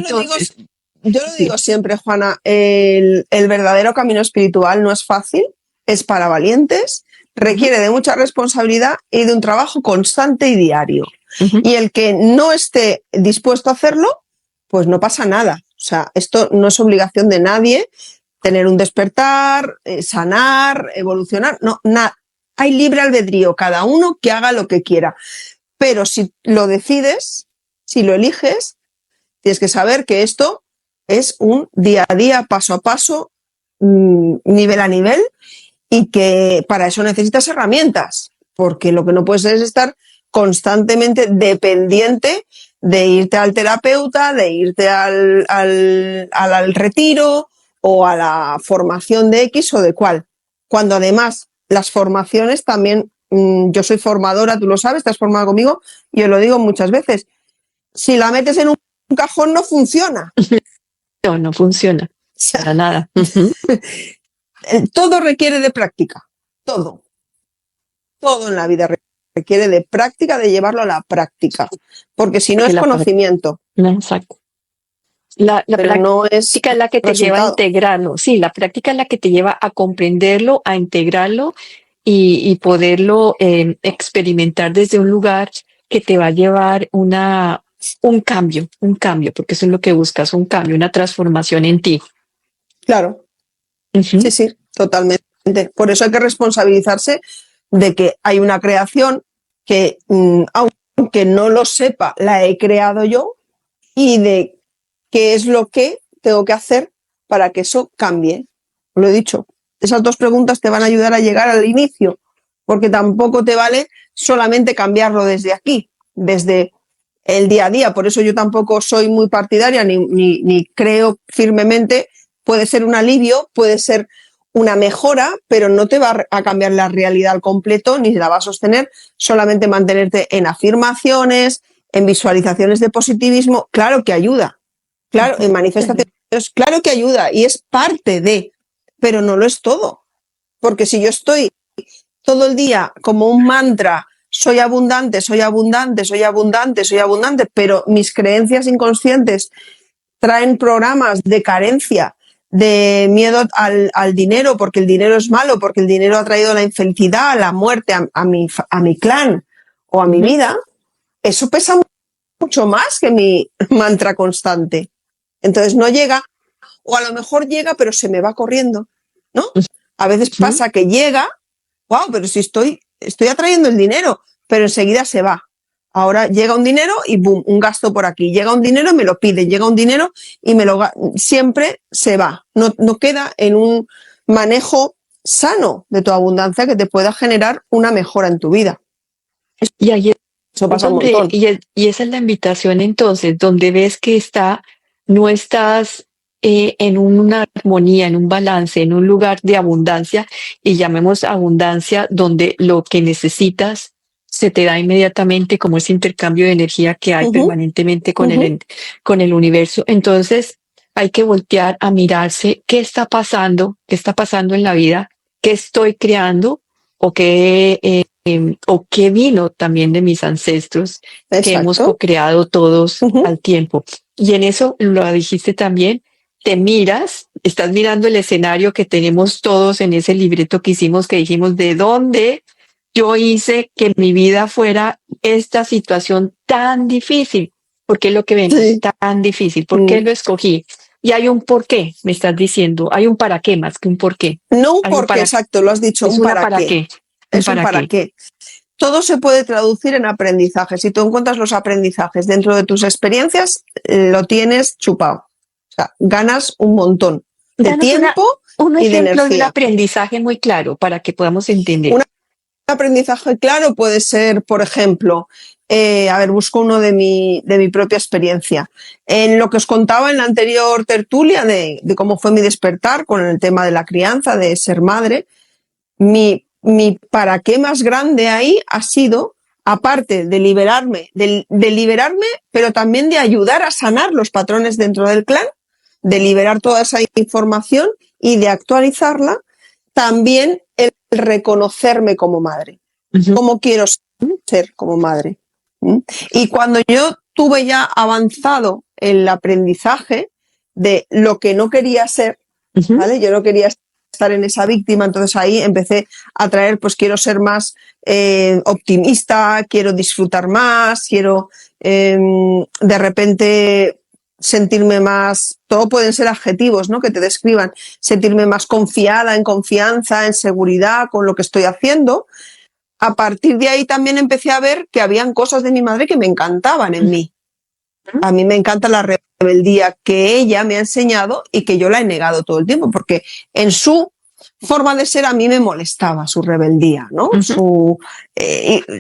lo digo siempre, Juana, el verdadero camino espiritual no es fácil, es para valientes, requiere de mucha responsabilidad y de un trabajo constante y diario. Y el que no esté dispuesto a hacerlo, pues no pasa nada. O sea, esto no es obligación de nadie, tener un despertar, sanar, evolucionar, no, nada. Hay libre albedrío, cada uno que haga lo que quiera. Pero si lo decides, si lo eliges, tienes que saber que esto es un día a día, paso a paso, nivel a nivel, y que para eso necesitas herramientas, porque lo que no puedes es estar constantemente dependiente de irte al terapeuta, de irte al retiro o a la formación de X o de cual. Cuando además las formaciones también, yo soy formadora, tú lo sabes, estás formada conmigo, y yo lo digo muchas veces, si la metes en un cajón no funciona.
No funciona. Para nada.
Todo requiere de práctica. Todo. Todo en la vida requiere de práctica, de llevarlo a la práctica. Porque si no es conocimiento.
Exacto. La práctica
no es
la que te lleva a integrarlo. Sí, la práctica es la que te lleva a comprenderlo, a integrarlo y poderlo experimentar desde un lugar que te va a llevar un cambio, porque eso es lo que buscas, un cambio, una transformación en ti.
Claro. Sí, sí, totalmente. Por eso hay que responsabilizarse de que hay una creación que, aunque no lo sepa, la he creado yo, y de qué es lo que tengo que hacer para que eso cambie. Lo he dicho. Esas 2 preguntas te van a ayudar a llegar al inicio, porque tampoco te vale solamente cambiarlo desde aquí, desde el día a día. Por eso yo tampoco soy muy partidaria ni creo firmemente. Puede ser un alivio, puede ser una mejora, pero no te va a cambiar la realidad al completo ni se la va a sostener. Solamente mantenerte en afirmaciones, en visualizaciones de positivismo. Claro que ayuda, claro, en manifestaciones, claro que ayuda y es parte de, pero no lo es todo. Porque si yo estoy todo el día como un mantra, soy abundante, soy abundante, soy abundante, soy abundante, pero mis creencias inconscientes traen programas de carencia, de miedo al dinero, porque el dinero es malo, porque el dinero ha traído la infelicidad, la muerte a mi clan o a mi vida, eso pesa mucho más que mi mantra constante. Entonces no llega, o a lo mejor llega, pero se me va corriendo, ¿no? A veces pasa que llega, wow, pero si estoy atrayendo el dinero, pero enseguida se va. Ahora llega un dinero y boom, un gasto por aquí. Llega un dinero y me lo piden. Llega un dinero y siempre se va. No queda en un manejo sano de tu abundancia que te pueda generar una mejora en tu vida.
Y ahí
Eso
es
pasa un
donde,
montón.
y esa es la invitación entonces, donde ves que no estás en una armonía, en un balance, en un lugar de abundancia, y llamemos abundancia, donde lo que necesitas se te da inmediatamente, como ese intercambio de energía que hay permanentemente con el universo. Entonces, hay que voltear a mirarse qué está pasando en la vida, qué estoy creando o o qué vino también de mis ancestros que hemos
Exacto.
co-creado todos al tiempo. Y en eso lo dijiste también, te miras, estás mirando el escenario que tenemos todos en ese libreto que hicimos, que dijimos de dónde yo hice que mi vida fuera esta situación tan difícil. ¿Por qué lo que ven es tan difícil? ¿Por qué lo escogí? Y hay un por qué, me estás diciendo. Hay un para qué más que un por qué.
No un por qué, exacto, lo has dicho,
Es
un
una
para qué. Es un para qué. Todo se puede traducir en aprendizaje. Si tú encuentras los aprendizajes dentro de tus experiencias, lo tienes chupado. O sea, ganas un montón de tiempo
un
y de
ejemplo de un
energía.
aprendizaje muy claro para que podamos entender.
Un aprendizaje claro puede ser, por ejemplo, busco uno de mi propia experiencia. En lo que os contaba en la anterior tertulia de cómo fue mi despertar con el tema de la crianza, de ser madre, mi para qué más grande ahí ha sido, aparte de liberarme, pero también de ayudar a sanar los patrones dentro del clan, de liberar toda esa información y de actualizarla, también el reconocerme como madre. ¿Cómo quiero ser como madre? Y cuando yo tuve ya avanzado el aprendizaje de lo que no quería ser, ¿vale? Yo no quería estar en esa víctima, entonces ahí empecé a traer, pues quiero ser más optimista, quiero disfrutar más, quiero de repente sentirme más, todo pueden ser adjetivos, ¿no? Que te describan, sentirme más confiada, en confianza, en seguridad con lo que estoy haciendo. A partir de ahí también empecé a ver que habían cosas de mi madre que me encantaban en mí. A mí me encanta la rebeldía que ella me ha enseñado y que yo la he negado todo el tiempo, porque en su forma de ser a mí me molestaba su rebeldía, ¿no?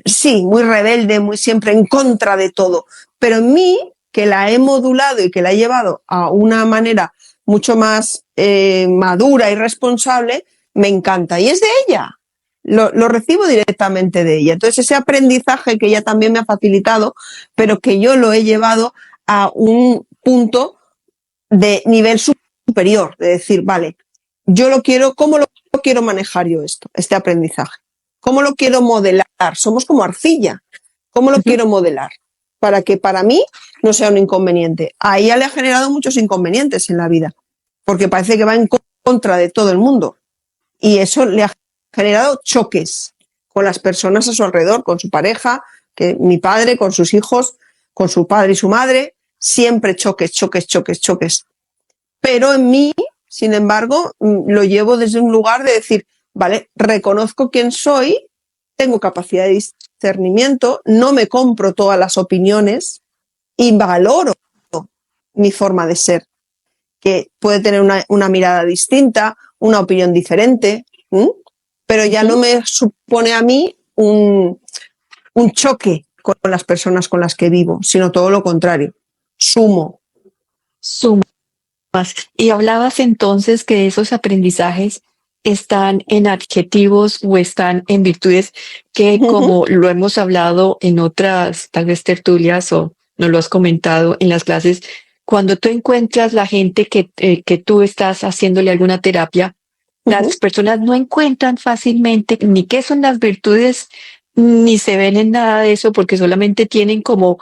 Sí, muy rebelde, muy siempre en contra de todo. Pero en mí, que la he modulado y que la he llevado a una manera mucho más madura y responsable, me encanta. Y es de ella. Lo recibo directamente de ella. Entonces ese aprendizaje que ella también me ha facilitado, pero que yo lo he llevado a un punto de nivel superior, de decir, vale, yo lo quiero, ¿cómo lo quiero manejar yo este aprendizaje? ¿Cómo lo quiero modelar? Somos como arcilla. ¿Cómo lo quiero modelar? Para que para mí no sea un inconveniente. A ella le ha generado muchos inconvenientes en la vida, porque parece que va en contra de todo el mundo. Y eso le ha generado choques con las personas a su alrededor, con su pareja, que mi padre, con sus hijos, con su padre y su madre, siempre choques. Pero en mí, sin embargo, lo llevo desde un lugar de decir, vale, reconozco quién soy, tengo capacidad de discernimiento, no me compro todas las opiniones y valoro mi forma de ser, que puede tener una mirada distinta, una opinión diferente, pero ya no me supone a mí un choque con las personas con las que vivo, sino todo lo contrario. Sumo.
Sumas. Y hablabas entonces que esos aprendizajes están en adjetivos o están en virtudes que,
Ujú,
como lo hemos hablado en otras, tal vez tertulias o no lo has comentado en las clases, cuando tú encuentras la gente que tú estás haciéndole alguna terapia, las
ujú.
personas no encuentran fácilmente ni qué son las virtudes, ni se ven en nada de eso, porque solamente tienen como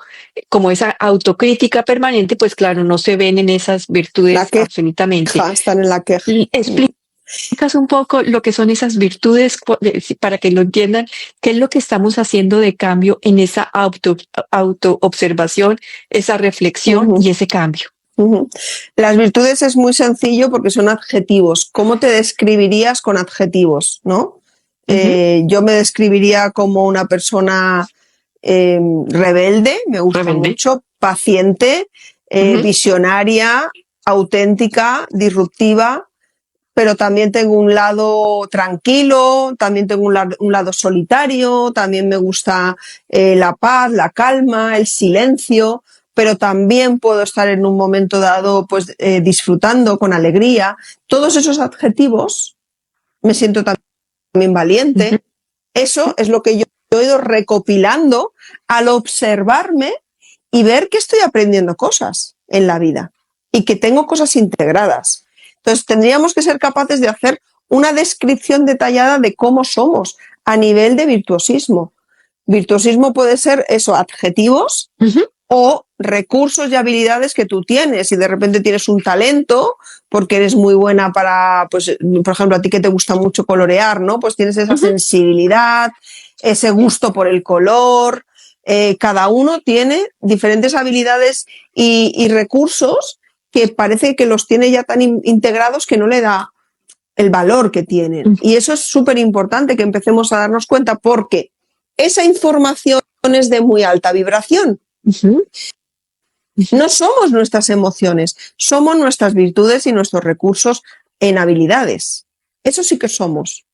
esa autocrítica permanente, pues claro, no se ven en esas
La
virtudes absolutamente.
queja, están en la queja.
Explicas un poco lo que son esas virtudes para que lo entiendan, qué es lo que estamos haciendo de cambio en esa autoobservación, esa reflexión
Ujú,
y ese cambio.
ujú. Las virtudes es muy sencillo porque son adjetivos. ¿Cómo te describirías con adjetivos, no?
Ujú.
Yo me describiría como una persona rebelde, me gusta
Rebelde.
mucho, paciente,
Ujú.
visionaria, auténtica, disruptiva, pero también tengo un lado tranquilo, también tengo un lado solitario, también me gusta la paz, la calma, el silencio, pero también puedo estar en un momento dado pues disfrutando con alegría. Todos esos adjetivos, me siento también
Ujú.
valiente, eso es lo que yo he ido recopilando al observarme y ver que estoy aprendiendo cosas en la vida y que tengo cosas integradas. Entonces tendríamos que ser capaces de hacer una descripción detallada de cómo somos a nivel de virtuosismo. Virtuosismo puede ser eso, adjetivos
Ujú.
o recursos y habilidades que tú tienes. Si de repente tienes un talento, porque eres muy buena para, pues, por ejemplo, a ti que te gusta mucho colorear, ¿no? Pues tienes esa
Ujú.
sensibilidad, ese gusto por el color. Cada uno tiene diferentes habilidades y recursos que parece que los tiene ya tan integrados que no le da el valor que tienen. Y eso es súper importante que empecemos a darnos cuenta porque esa información es de muy alta vibración.
Ujú. Ujú.
No somos nuestras emociones, somos nuestras virtudes y nuestros recursos en habilidades. Eso sí que somos.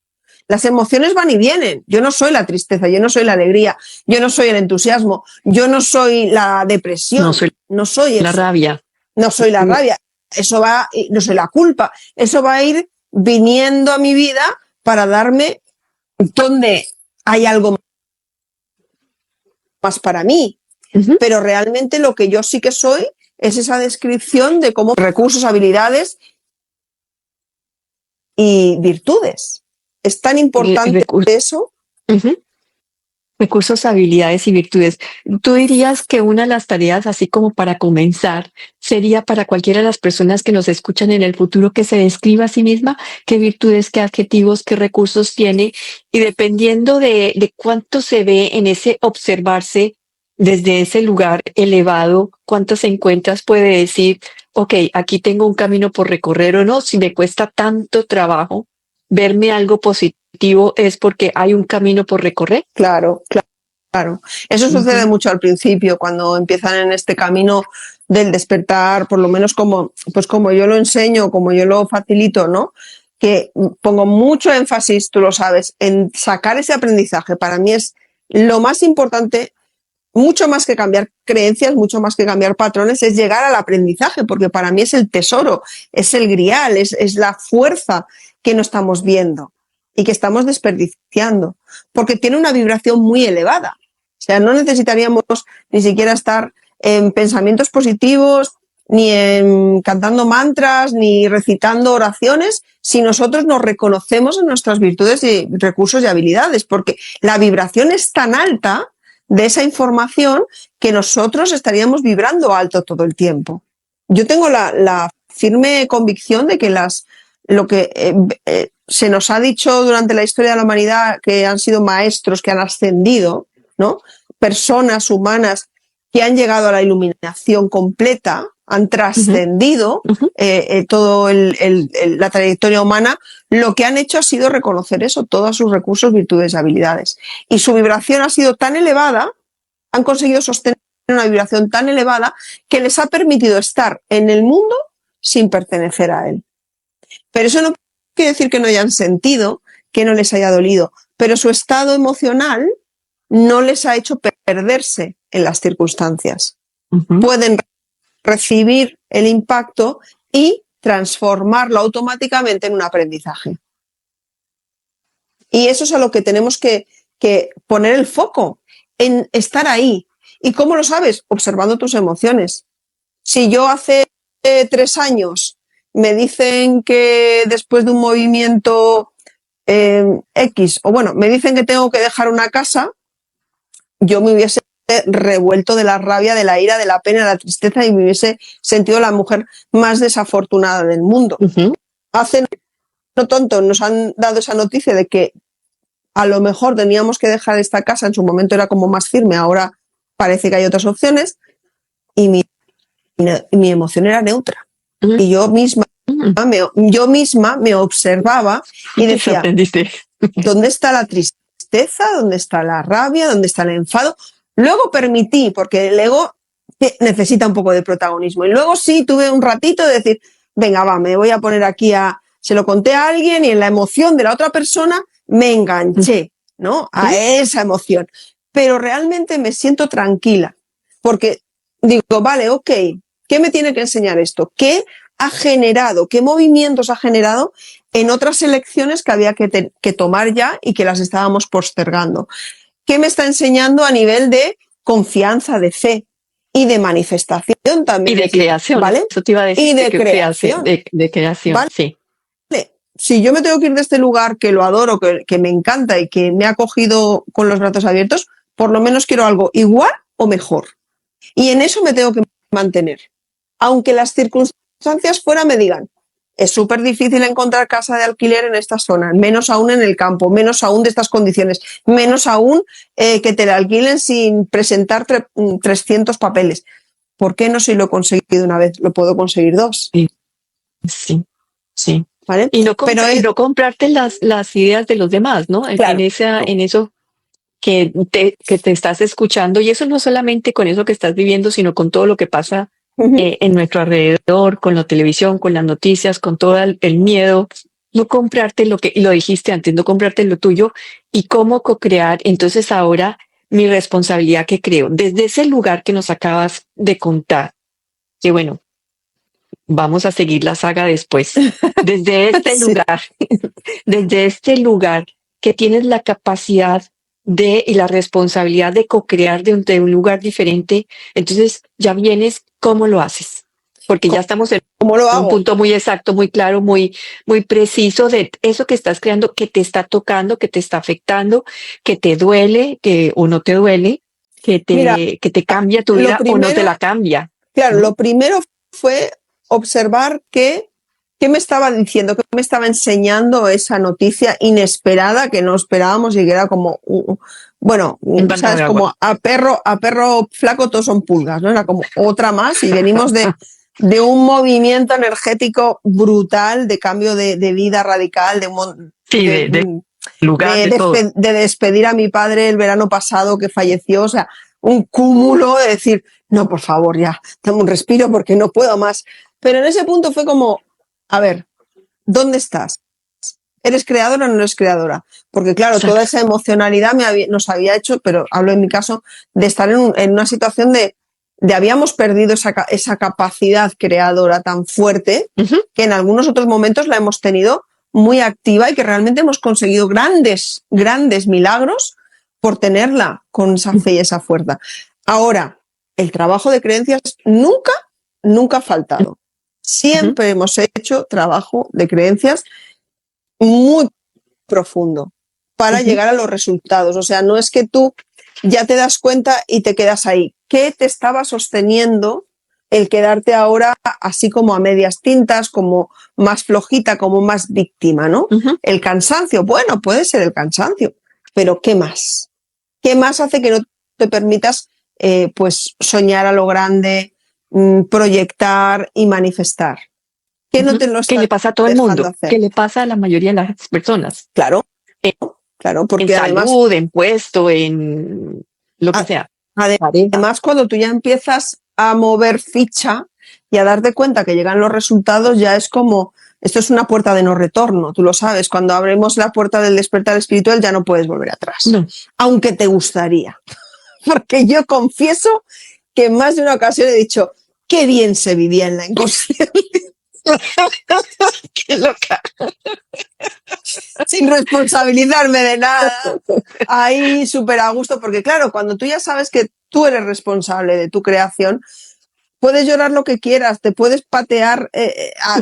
Las emociones van y vienen. Yo no soy la tristeza, yo no soy la alegría, yo no soy el entusiasmo, yo no soy la
No
depresión,
soy
no soy
la
eso,
rabia.
no soy la rabia. Eso va, no soy la culpa. Eso va a ir viniendo a mi vida para darme donde hay algo más para mí.
Ujú.
Pero realmente lo que yo sí que soy es esa descripción de cómo recursos, habilidades y virtudes. Es tan importante
Recursos.
eso.
Recursos, habilidades y virtudes. ¿Tú dirías que una de las tareas, así como para comenzar, sería para cualquiera de las personas que nos escuchan en el futuro que se describa a sí misma qué virtudes, qué adjetivos, qué recursos tiene? Y dependiendo de cuánto se ve en ese observarse desde ese lugar elevado, cuántos encuentras, puede decir, ok, aquí tengo un camino por recorrer o no, si me cuesta tanto trabajo verme algo positivo es porque hay un camino por recorrer.
Claro, claro. Eso sucede
Ujú.
mucho al principio, cuando empiezan en este camino del despertar, por lo menos como, pues como yo lo enseño, como yo lo facilito, ¿no? Que pongo mucho énfasis, tú lo sabes, en sacar ese aprendizaje. Para mí es lo más importante, mucho más que cambiar creencias, mucho más que cambiar patrones, es llegar al aprendizaje, porque para mí es el tesoro, es el grial, es la fuerza que no estamos viendo y que estamos desperdiciando, porque tiene una vibración muy elevada. O sea, no necesitaríamos ni siquiera estar en pensamientos positivos, ni en cantando mantras, ni recitando oraciones, si nosotros nos reconocemos en nuestras virtudes y recursos y habilidades, porque la vibración es tan alta de esa información que nosotros estaríamos vibrando alto todo el tiempo. Yo tengo la firme convicción de que lo que se nos ha dicho durante la historia de la humanidad, que han sido maestros que han ascendido, ¿no? Personas humanas que han llegado a la iluminación completa, han
Ujú.
trascendido
Ujú.
todo la trayectoria humana, lo que han hecho ha sido reconocer eso, todos sus recursos, virtudes y habilidades. Y su vibración ha sido tan elevada, han conseguido sostener una vibración tan elevada que les ha permitido estar en el mundo sin pertenecer a él. Pero eso no quiere decir que no hayan sentido, que no les haya dolido, pero su estado emocional no les ha hecho perderse en las circunstancias. Pueden recibir el impacto y transformarlo automáticamente en un aprendizaje. Y eso es a lo que tenemos que poner el foco, en estar ahí. ¿Y cómo lo sabes? Observando tus emociones. Si yo hace 3 años me dicen que después de un movimiento X, o bueno, me dicen que tengo que dejar una casa, yo me hubiese revuelto de la rabia, de la ira, de la pena, de la tristeza y me hubiese sentido la mujer más desafortunada del mundo. Hace no tonto nos han dado esa noticia de que a lo mejor teníamos que dejar esta casa, en su momento era como más firme, ahora parece que hay otras opciones, y mi emoción era neutra. Y yo misma me observaba y decía, ¿dónde está la tristeza? ¿Dónde está la rabia? ¿Dónde está el enfado? Luego permití, porque el ego necesita un poco de protagonismo. Y luego sí tuve un ratito de decir, venga, va, me voy a poner aquí se lo conté a alguien y en la emoción de la otra persona me enganché, ¿no? A esa emoción. Pero realmente me siento tranquila, porque digo, vale, ok, ¿qué me tiene que enseñar esto? ¿Qué ha generado, qué movimientos ha generado en otras elecciones que había que tomar ya y que las estábamos postergando? ¿Qué me está enseñando a nivel de confianza, de fe y de manifestación también?
Y de creación,
¿vale?
Eso te iba a decir.
Y de creación.
De creación, ¿vale? Sí.
Si yo me tengo que ir de este lugar que lo adoro, que me encanta y que me ha acogido con los brazos abiertos, por lo menos quiero algo igual o mejor. Y en eso me tengo que mantener. Aunque las circunstancias fuera me digan, es súper difícil encontrar casa de alquiler en esta zona, menos aún en el campo, menos aún de estas condiciones, menos aún que te la alquilen sin presentar 300 papeles. ¿Por qué no si lo he conseguido una vez? Lo puedo conseguir 2.
Sí.
¿Vale?
Y no comprarte las ideas de los demás, ¿no?
Claro.
En eso que te estás escuchando, y eso no solamente con eso que estás viviendo, sino con todo lo que pasa en nuestro alrededor, con la televisión, con las noticias, con todo el miedo. No comprarte lo dijiste antes, no comprarte lo tuyo y cómo co-crear. Entonces ahora mi responsabilidad que creo, desde ese lugar que nos acabas de contar, que bueno, vamos a seguir la saga después. Desde este lugar, desde este lugar que tienes la capacidad y la responsabilidad de co-crear de un lugar diferente, entonces ya vienes, ¿cómo lo haces? Porque ya estamos en un punto muy exacto, muy claro, muy preciso de eso que estás creando, que te está tocando, que te está afectando, que te duele, o no te duele, que te cambia tu vida o no te la cambia.
Claro, ¿no? Lo primero fue observar qué me estaba diciendo, qué me estaba enseñando esa noticia inesperada que no esperábamos y que era como, bueno, ¿sabes? Como a perro flaco todos son pulgas, ¿no? Era como otra más y venimos de un movimiento energético brutal, de cambio de vida radical, de despedir a mi padre el verano pasado que falleció, o sea, un cúmulo de decir, no, por favor, ya, dame un respiro porque no puedo más. Pero en ese punto fue como, a ver, ¿dónde estás? ¿Eres creadora o no eres creadora? Porque claro, toda esa emocionalidad nos había hecho, pero hablo en mi caso, de estar en una situación de habíamos perdido esa capacidad creadora tan fuerte que en algunos otros momentos la hemos tenido muy activa y que realmente hemos conseguido grandes milagros por tenerla con esa fe y esa fuerza. Ahora, el trabajo de creencias nunca ha faltado. Siempre hemos hecho trabajo de creencias muy profundo para llegar a los resultados. O sea, no es que tú ya te das cuenta y te quedas ahí. ¿Qué te estaba sosteniendo el quedarte ahora así como a medias tintas, como más flojita, como más víctima, ¿no? El cansancio, bueno, puede ser el cansancio, pero ¿qué más? ¿Qué más hace que no te permitas pues soñar a lo grande, proyectar y manifestar? ¿Qué no te lo está
¿Qué le pasa a todo el mundo?
hacer?
¿Qué le pasa a la mayoría de las personas?
Claro, porque
en
además,
salud, en puesto, en lo que sea.
Además, cuando tú ya empiezas a mover ficha y a darte cuenta que llegan los resultados, ya es como Esto es una puerta de no retorno, tú lo sabes. Cuando abrimos la puerta del despertar espiritual ya no puedes volver atrás,
No.
aunque te gustaría. Porque yo confieso que en más de una ocasión he dicho, qué bien se vivía en la inconsciencia.
Qué loca.
Sin responsabilizarme de nada. Ahí súper a gusto, porque claro, cuando tú ya sabes que tú eres responsable de tu creación, puedes llorar lo que quieras, te puedes patear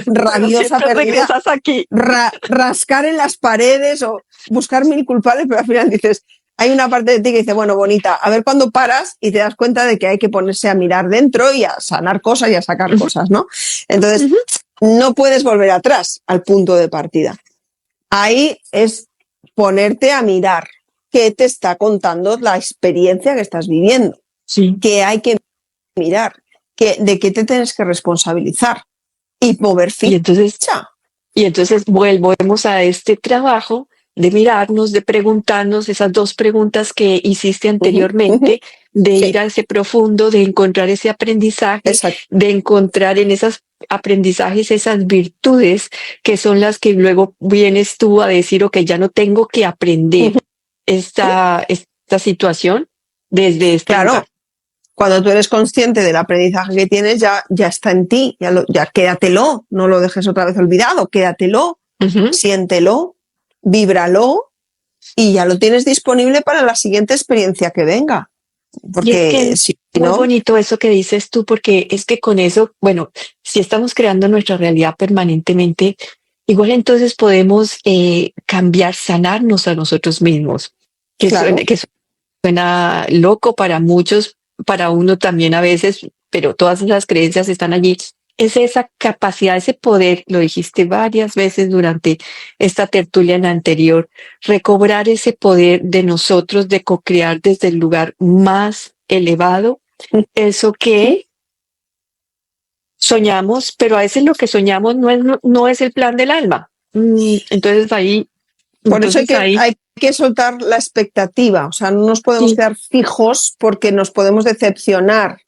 rabiosa,
Siempre
perdida,
regresas aquí.
rascar en las paredes o buscar mil culpables, pero al final dices, hay una parte de ti que dice, bueno, bonita, a ver cuándo paras y te das cuenta de que hay que ponerse a mirar dentro y a sanar cosas y a sacar cosas, ¿no? Entonces, no puedes volver atrás al punto de partida. Ahí es ponerte a mirar qué te está contando la experiencia que estás viviendo,
Sí.
que hay que mirar, de qué te tienes que responsabilizar y mover
Y entonces,
ficha.
volvemos a este trabajo de mirarnos, de preguntarnos esas dos preguntas que hiciste anteriormente, de
Sí.
ir a ese profundo, de encontrar ese aprendizaje,
Exacto.
de encontrar en esos aprendizajes esas virtudes que son las que luego vienes tú a decir, ok, ya no tengo que aprender esta situación desde este
Claro,
lugar.
cuando tú eres consciente del aprendizaje que tienes, ya está en ti, ya quédatelo, no lo dejes otra vez olvidado, quédatelo,
Ujú.
siéntelo, víbralo y ya lo tienes disponible para la siguiente experiencia que venga.
Y es
Porque
que
si
muy
no,
bonito eso que dices tú, porque es que con eso, bueno, si estamos creando nuestra realidad permanentemente, igual entonces podemos cambiar, sanarnos a nosotros mismos,
claro,
que suena loco para muchos, para uno también a veces, pero todas las creencias están allí. Es esa capacidad, ese poder, lo dijiste varias veces durante esta tertulia en la anterior, recobrar ese poder de nosotros de co-crear desde el lugar más elevado, eso que soñamos, pero a veces lo que soñamos no es el plan del alma. Entonces ahí,
por eso
ahí,
hay que soltar la expectativa, o sea, no nos podemos
sí.
quedar fijos porque nos podemos decepcionar.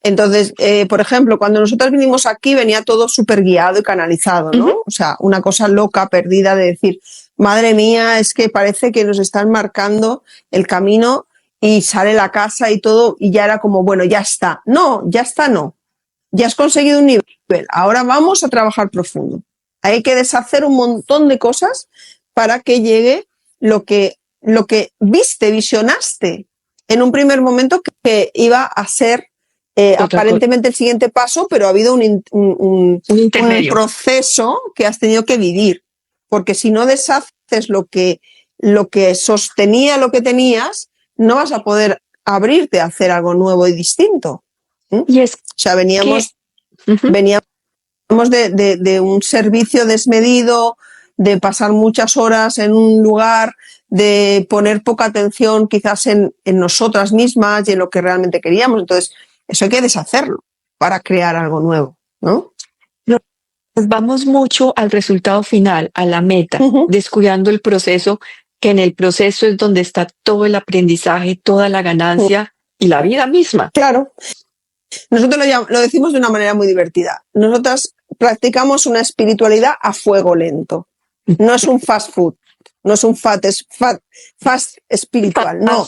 Entonces, por ejemplo, cuando nosotros vinimos aquí venía todo súper guiado y canalizado, ¿no?
Ujú.
O sea, una cosa loca, perdida de decir, madre mía, es que parece que nos están marcando el camino y sale la casa y todo y ya era como, bueno, ya está. No, ya está, no. Ya has conseguido un nivel, ahora vamos a trabajar profundo. Hay que deshacer un montón de cosas para que llegue lo que visionaste en un primer momento que iba a ser aparentemente el siguiente paso, pero ha habido un proceso que has tenido que vivir. Porque si no deshaces lo que sostenía lo que tenías, no vas a poder abrirte a hacer algo nuevo y distinto.
Y es
o sea, veníamos de un servicio desmedido, de pasar muchas horas en un lugar, de poner poca atención quizás en nosotras mismas y en lo que realmente queríamos. Entonces, eso hay que deshacerlo para crear algo nuevo, ¿no?
Nos vamos mucho al resultado final, a la meta, descuidando el proceso, que en el proceso es donde está todo el aprendizaje, toda la ganancia y la vida misma.
Claro. Nosotros lo decimos de una manera muy divertida. Nosotras practicamos una espiritualidad a fuego lento. No es un fast food, no es un fast espiritual, no.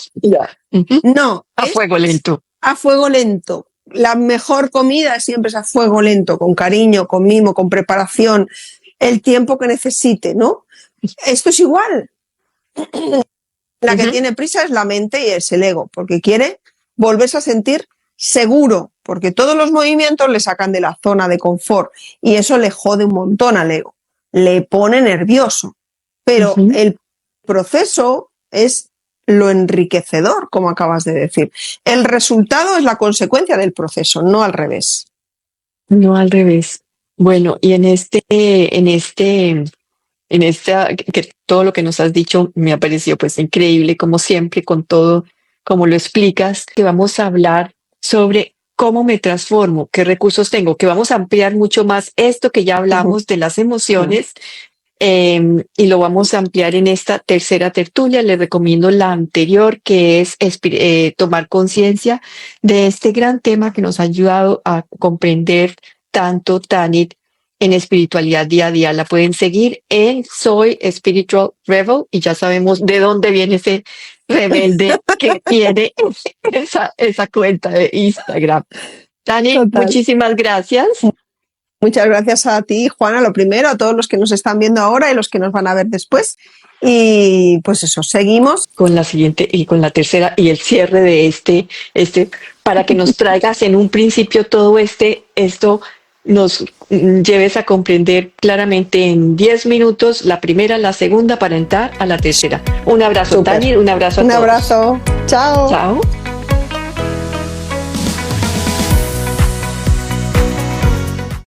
No.
A fuego lento.
A fuego lento. La mejor comida siempre es a fuego lento, con cariño, con mimo, con preparación, el tiempo que necesite, ¿no? Esto es igual. La que tiene prisa es la mente y es el ego, porque quiere volverse a sentir seguro, porque todos los movimientos le sacan de la zona de confort y eso le jode un montón al ego, le pone nervioso. Pero el proceso es lo enriquecedor, como acabas de decir. El resultado es la consecuencia del proceso, no al revés.
No al revés. Bueno, y que todo lo que nos has dicho me ha parecido pues increíble, como siempre, con todo, como lo explicas, que vamos a hablar sobre cómo me transformo, qué recursos tengo, que vamos a ampliar mucho más esto que ya hablamos de las emociones. Y lo vamos a ampliar en esta tercera tertulia. Les recomiendo la anterior, que es tomar conciencia de este gran tema que nos ha ayudado a comprender tanto, Tanit, en espiritualidad día a día. La pueden seguir en Soy Spiritual Rebel y ya sabemos de dónde viene ese rebelde que tiene esa cuenta de Instagram. Dani,
Total.
muchísimas gracias.
Muchas gracias a ti, Juana, lo primero, a todos los que nos están viendo ahora y los que nos van a ver después. Y pues eso, seguimos.
Con la siguiente y con la tercera y el cierre de este, para que nos traigas en un principio todo esto nos lleves a comprender claramente en 10 minutos la primera, la segunda para entrar a la tercera. Un abrazo,
Súper.
Dani, un abrazo a
Un
todos.
abrazo. Chao.
Chao.